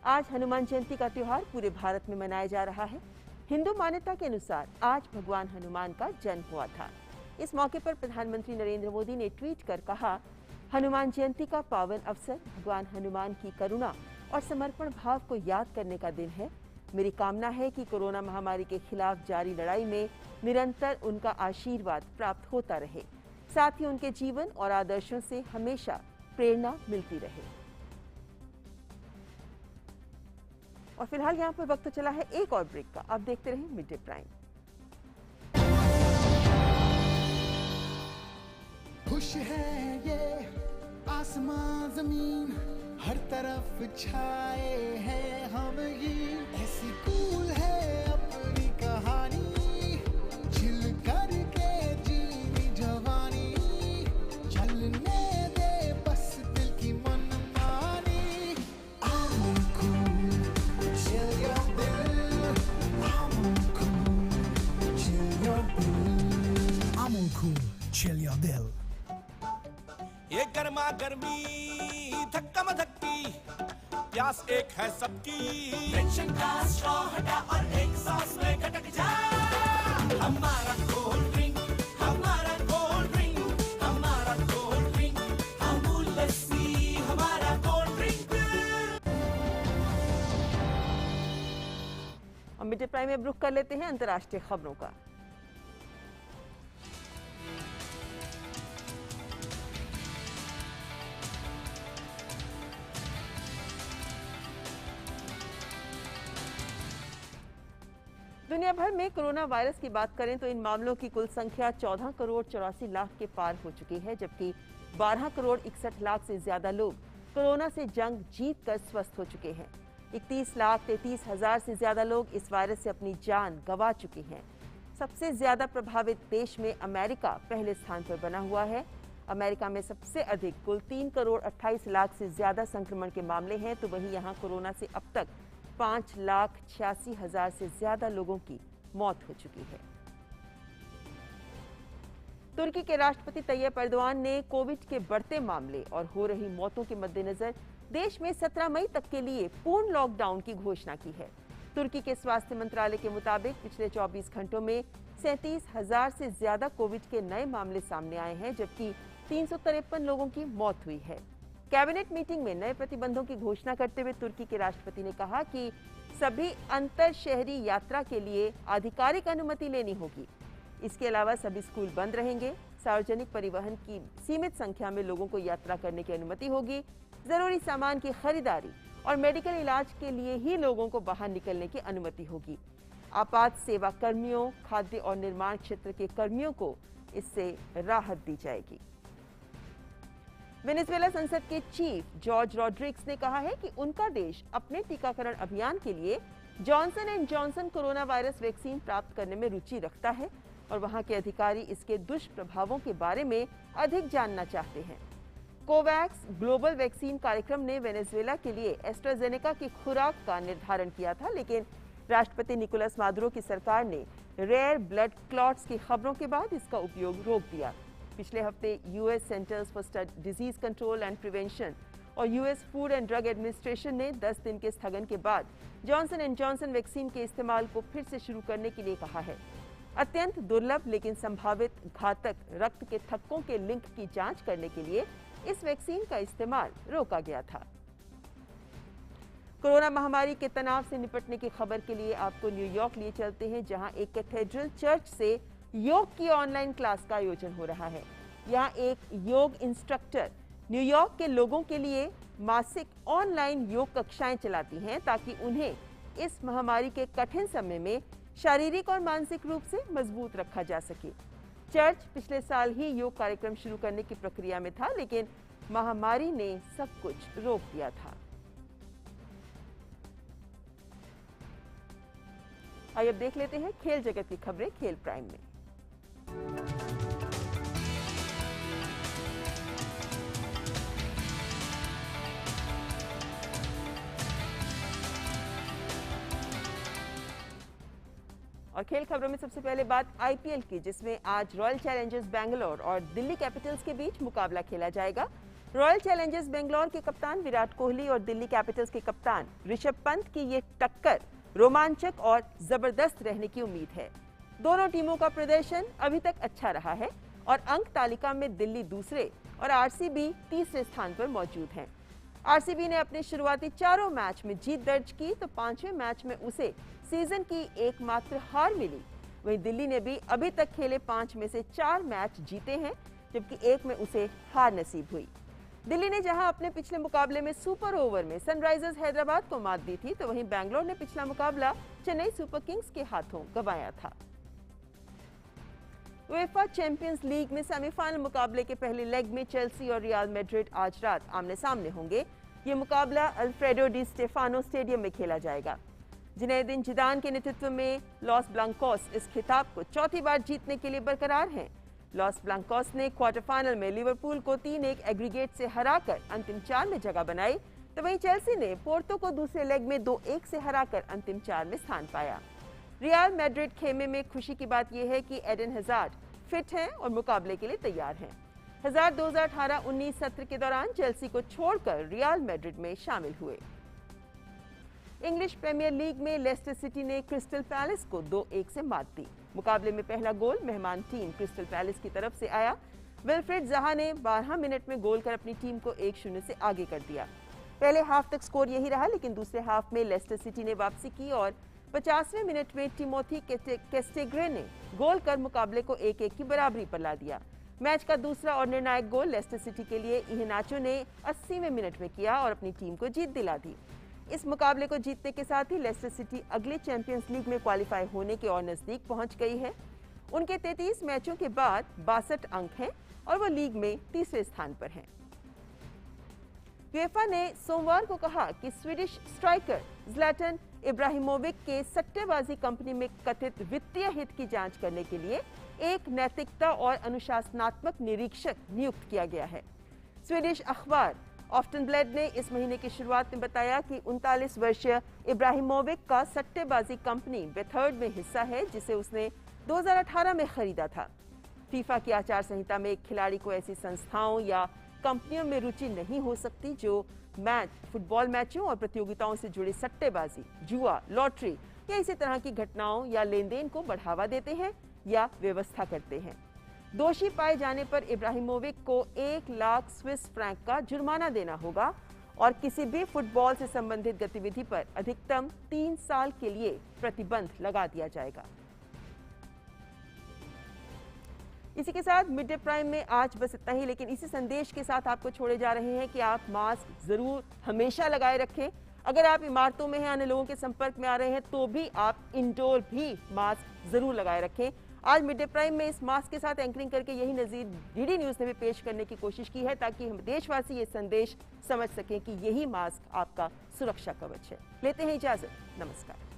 आज हनुमान जयंती का त्योहार पूरे भारत में मनाया जा रहा है। हिंदू मान्यता के अनुसार आज भगवान हनुमान का जन्म हुआ था। इस मौके पर प्रधानमंत्री नरेंद्र मोदी ने ट्वीट कर कहा, हनुमान जयंती का पावन अवसर भगवान हनुमान की करुणा और समर्पण भाव को याद करने का दिन है। मेरी कामना है कि कोरोना महामारी के खिलाफ जारी लड़ाई में निरंतर उनका आशीर्वाद प्राप्त होता रहे, साथ ही उनके जीवन और आदर्शों से हमेशा प्रेरणा मिलती रहे। और फिलहाल यहाँ पर वक्त चला है एक और ब्रेक का। आप देखते रहें मिड डे प्राइम। खुश है ये आसमां जमीन, हर तरफ छाए हैं हम ये, ऐसी कूल है अपनी कहानी, चिल करके जीनी जवानी, चलने दे बस दिल की मनमानी। I'm cool, chill your bill, I'm cool, chill your bill, I'm cool, chill your bill। ये गर्मा गर्मी धक्का मधक्की, प्यास एक है सबकी, टेंशन का स्ट्रॉ हटा और एक सांस में खटक जा। हमारा कोल्ड ड्रिंक, हमारा कोल्ड ड्रिंक, हमारा कोल्ड ड्रिंक, अमूल लस्सी हमारा कोल्ड ड्रिंक। और मिड डे प्राइम में रुख कर लेते हैं अंतर्राष्ट्रीय खबरों का। दुनिया भर में कोरोना वायरस की बात करें तो इन मामलों की कुल संख्या 14 करोड़ 84 लाख के पार हो चुकी है, जबकि 12 करोड़ 61 लाख से ज्यादा लोग कोरोना से जंग जीत कर स्वस्थ हो चुके हैं। 31 लाख 33 हजार से ज्यादा लोग इस वायरस से अपनी जान गंवा चुके हैं। सबसे ज्यादा प्रभावित देश में अमेरिका पहले स्थान पर बना हुआ है। अमेरिका में सबसे अधिक कुल 3 करोड़ 28 लाख से ज्यादा संक्रमण के मामले हैं, तो वहीं यहां कोरोना से अब तक 5,86,000 से ज्यादा लोगों की मौत हो चुकी है। तुर्की के राष्ट्रपति तैयब एर्दोआन ने कोविड के बढ़ते मामले और हो रही मौतों के मद्देनजर देश में 17 मई तक के लिए पूर्ण लॉकडाउन की घोषणा की है। तुर्की के स्वास्थ्य मंत्रालय के मुताबिक पिछले 24 घंटों में 37,000 से ज्यादा कोविड के नए मामले सामने आए हैं, जबकि 353 लोगों की मौत हुई है। कैबिनेट मीटिंग में नए प्रतिबंधों की घोषणा करते हुए तुर्की के राष्ट्रपति ने कहा कि सभी अंतर शहरी यात्रा के लिए आधिकारिक अनुमति लेनी होगी। इसके अलावा सभी स्कूल बंद रहेंगे। सार्वजनिक परिवहन की सीमित संख्या में लोगों को यात्रा करने की अनुमति होगी। जरूरी सामान की खरीदारी और मेडिकल इलाज के लिए ही लोगों को बाहर निकलने की अनुमति होगी। आपात सेवा कर्मियों, खाद्य और निर्माण क्षेत्र के कर्मियों को इससे राहत दी जाएगी। वेनेजुएला संसद के चीफ जॉर्ज रॉड्रिग्स ने कहा है कि उनका देश अपने टीकाकरण अभियान के लिए Johnson and Johnson corona virus vaccine प्राप्त करने में रुचि रखता है और वहां के अधिकारी इसके दुष्प्रभावों के बारे में अधिक जानना चाहते हैं। कोवैक्स ग्लोबल वैक्सीन कार्यक्रम ने वेनेजुएला के लिए एस्ट्राजेनेका की खुराक का निर्धारण किया था, लेकिन राष्ट्रपति निकोलस मादुरो की सरकार ने रेयर ब्लड क्लॉट्स की खबरों के बाद इसका उपयोग रोक दिया। पिछले हफ्ते US centers for disease control and prevention और US food and drug administration ने 10 दिन के स्थगन के बाद जॉनसन एंड जॉनसन वैक्सीन के इस्तेमाल को फिर से शुरू करने के लिए कहा है। अत्यंत दुर्लभ लेकिन संभावित घातक रक्त के थक्कों के लिंक की जांच करने के लिए इस वैक्सीन का इस्तेमाल रोका गया था। कोरोना महामारी के तनाव से निपटने की खबर के लिए आपको न्यूयॉर्क लिए चलते हैं, जहां एक कैथेड्रल चर्च से योग की ऑनलाइन क्लास का आयोजन हो रहा है। यहां एक योग इंस्ट्रक्टर न्यूयॉर्क के लोगों के लिए मासिक ऑनलाइन योग कक्षाएं चलाती हैं ताकि उन्हें इस महामारी के कठिन समय में शारीरिक और मानसिक रूप से मजबूत रखा जा सके। चर्च पिछले साल ही योग कार्यक्रम शुरू करने की प्रक्रिया में था, लेकिन महामारी ने सब कुछ रोक दिया था। आइए अब देख लेते हैं खेल जगत की खबरें खेल प्राइम में। और खेल खबरों में सबसे पहले बात आईपीएल की, जिसमें आज रॉयल चैलेंजर्स बेंगलोर और दिल्ली कैपिटल्स के बीच मुकाबला खेला जाएगा। रॉयल चैलेंजर्स बेंगलोर के कप्तान विराट कोहली और दिल्ली कैपिटल्स के कप्तान ऋषभ पंत की ये टक्कर रोमांचक और जबरदस्त रहने की उम्मीद है। दोनों टीमों का प्रदर्शन अभी तक अच्छा रहा है और अंक तालिका में दिल्ली दूसरे और आरसीबी तीसरे स्थान पर मौजूद हैं। आरसीबी ने अपने शुरुआती चारों मैच में जीत दर्ज की, तो 5वें मैच में उसे सीजन की एकमात्र हार मिली। वहीं दिल्ली ने भी अभी तक खेले 5 में से 4 मैच जीते हैं, जबकि 1 में उसे हार नसीब हुई। दिल्ली ने जहां अपने पिछले मुकाबले में सुपर ओवर में सनराइजर्स हैदराबाद को मात दी थी, तो वहीं बेंगलोर ने पिछला मुकाबला चेन्नई सुपर किंग्स के हाथों गंवाया था। UEFA चैंपियंस लीग में सेमीफाइनल मुकाबले के पहले लेग में चेल्सी और रियल मैड्रिड आज रात आमने सामने होंगे। ये मुकाबला अल्फ्रेडो डी स्टेफानो स्टेडियम में खेला जाएगा। जिनेदिन जिदान के नेतृत्व में लॉस ब्लांकोस इस खिताब को चौथी बार जीतने के लिए बरकरार हैं। लॉस ब्लांकोस ने क्वार्टर फाइनल में लिवरपूल को 3-1 एग्रीगेट से हराकर अंतिम 4 में जगह बनाई, तो वहीं चेल्सी ने पोर्तो को दूसरे लेग में 2-1 से हराकर अंतिम 4 में स्थान पाया। रियल मैड्रिड खेमे में खुशी की बात यह है कि एडन हजार्ड फिट हैं और मुकाबले के लिए तैयार हैं। हजार्ड 2018-19 सत्र के दौरान चेल्सी को छोड़कर रियल मैड्रिड में शामिल हुए। इंग्लिश प्रीमियर लीग में लेस्टर सिटी ने क्रिस्टल पैलेस को 2-1 से मात दी। मुकाबले में पहला गोल मेहमान टीम क्रिस्टल पैलेस की तरफ से आया। विल्फ्रेड ज़हा ने 12 मिनट में गोल कर अपनी टीम को 1-0 से आगे कर दिया। पहले हाफ तक स्कोर यही रहा, लेकिन दूसरे हाफ में लेस्टर सिटी ने वापसी की और 50वें मिनट में टिमोथी कैस्टेग्रे ने गोल कर मुकाबले को 1-1 की बराबरी पर ला दिया। मैच का दूसरा और निर्णायक गोल लेस्टर सिटी के लिए इहेनाचो ने 80वें मिनट में किया और अपनी टीम को जीत दिला दी। इस मुकाबले को जीतने के साथ ही लेस्टर सिटी अगले चैंपियंस लीग में क्वालिफाई होने के और नजदीक पहुंच गई है। उनके 33 मैचों के बाद 62 अंक हैं और वो लीग में तीसरे स्थान पर हैं। यूएफए ने सोमवार को कहा कि स्वीडिश स्ट्राइकर ज़्लाटन इब्राहिमोविच के सट्टेबाजी कंपनी में कथित वित्तीय हित की जांच करने के लिए एक नैतिकता और अनुशासनात्मक निरीक्षक नियुक्त किया गया है। स्वीडिश अखबार ऑफ्टनब्लेड ने इस महीने की शुरुआत में बताया कि 39 वर्षीय इब्राहिमोविच का सट्टेबाजी कंपनी बेथर्ड में हिस्सा है, जिसे उसने 2018 में खरीदा था। फीफा की आचार संहिता में एक खिलाड़ी को ऐसी संस्थाओं या कंपनियों में रुचि नहीं हो सकती जो फुटबॉल मैचों और प्रतियोगिताओं से जुड़ी सट्टेबाजी, जुआ, लॉटरी या इसी तरह की घटनाओं या लेनदेन को बढ़ावा देते हैं या व्यवस्था करते हैं। दोषी पाए जाने पर इब्राहिमोविच को 1 लाख स्विस फ्रैंक का जुर्माना देना होगा और किसी भी फुटबॉल से संबंधित गतिविधि पर अधिकतम 3 साल के लिए प्रतिबंध लगा दिया जाएगा। इसी के साथ मिड डे प्राइम में आज बस इतना ही, लेकिन इसी संदेश के साथ आपको छोड़े जा रहे हैं कि आप मास्क जरूर हमेशा लगाए रखें। अगर आप इमारतों में हैं, अन्य लोगों के संपर्क में आ रहे हैं, तो भी आप इंडोर भी मास्क जरूर लगाए रखें। आज मिड डे प्राइम में इस मास्क के साथ एंकरिंग करके यही नजीर डीडी न्यूज ने भी पेश करने की कोशिश की है, ताकि हम देशवासी ये संदेश समझ सकें कि यही मास्क आपका सुरक्षा कवच है। लेते हैं इजाजत, नमस्कार।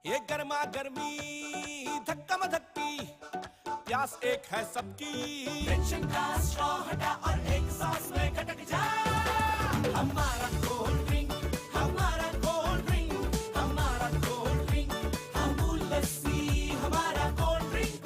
ये गर्मा गर्मी धक्का धक्की, प्यास एक है सबकी, टेंशन का स्ट्रॉ हटा और एक सांस में खटक जा। हमारा कोल्ड ड्रिंक, हमारा कोल्ड ड्रिंक, हमारा कोल्ड ड्रिंक, अमूल लस्सी हमारा cold drink.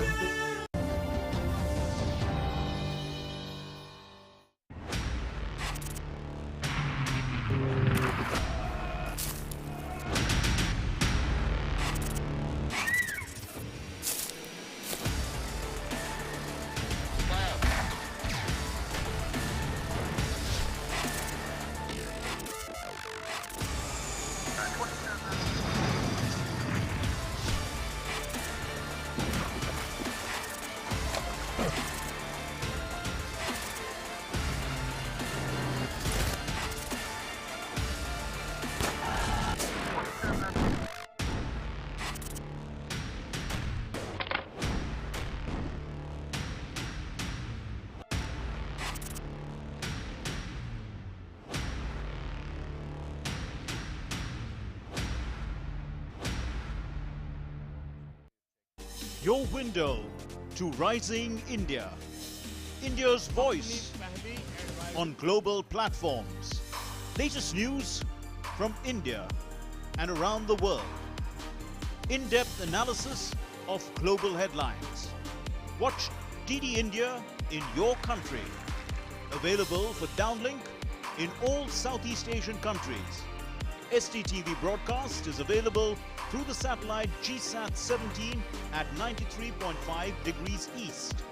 Your window to rising India. India's voice on global platforms. Latest news from India and around the world. In-depth analysis of global headlines. Watch DD India in your country. Available for downlink in all Southeast Asian countries. STTV broadcast is available through the satellite GSAT 17 at 93.5 degrees east.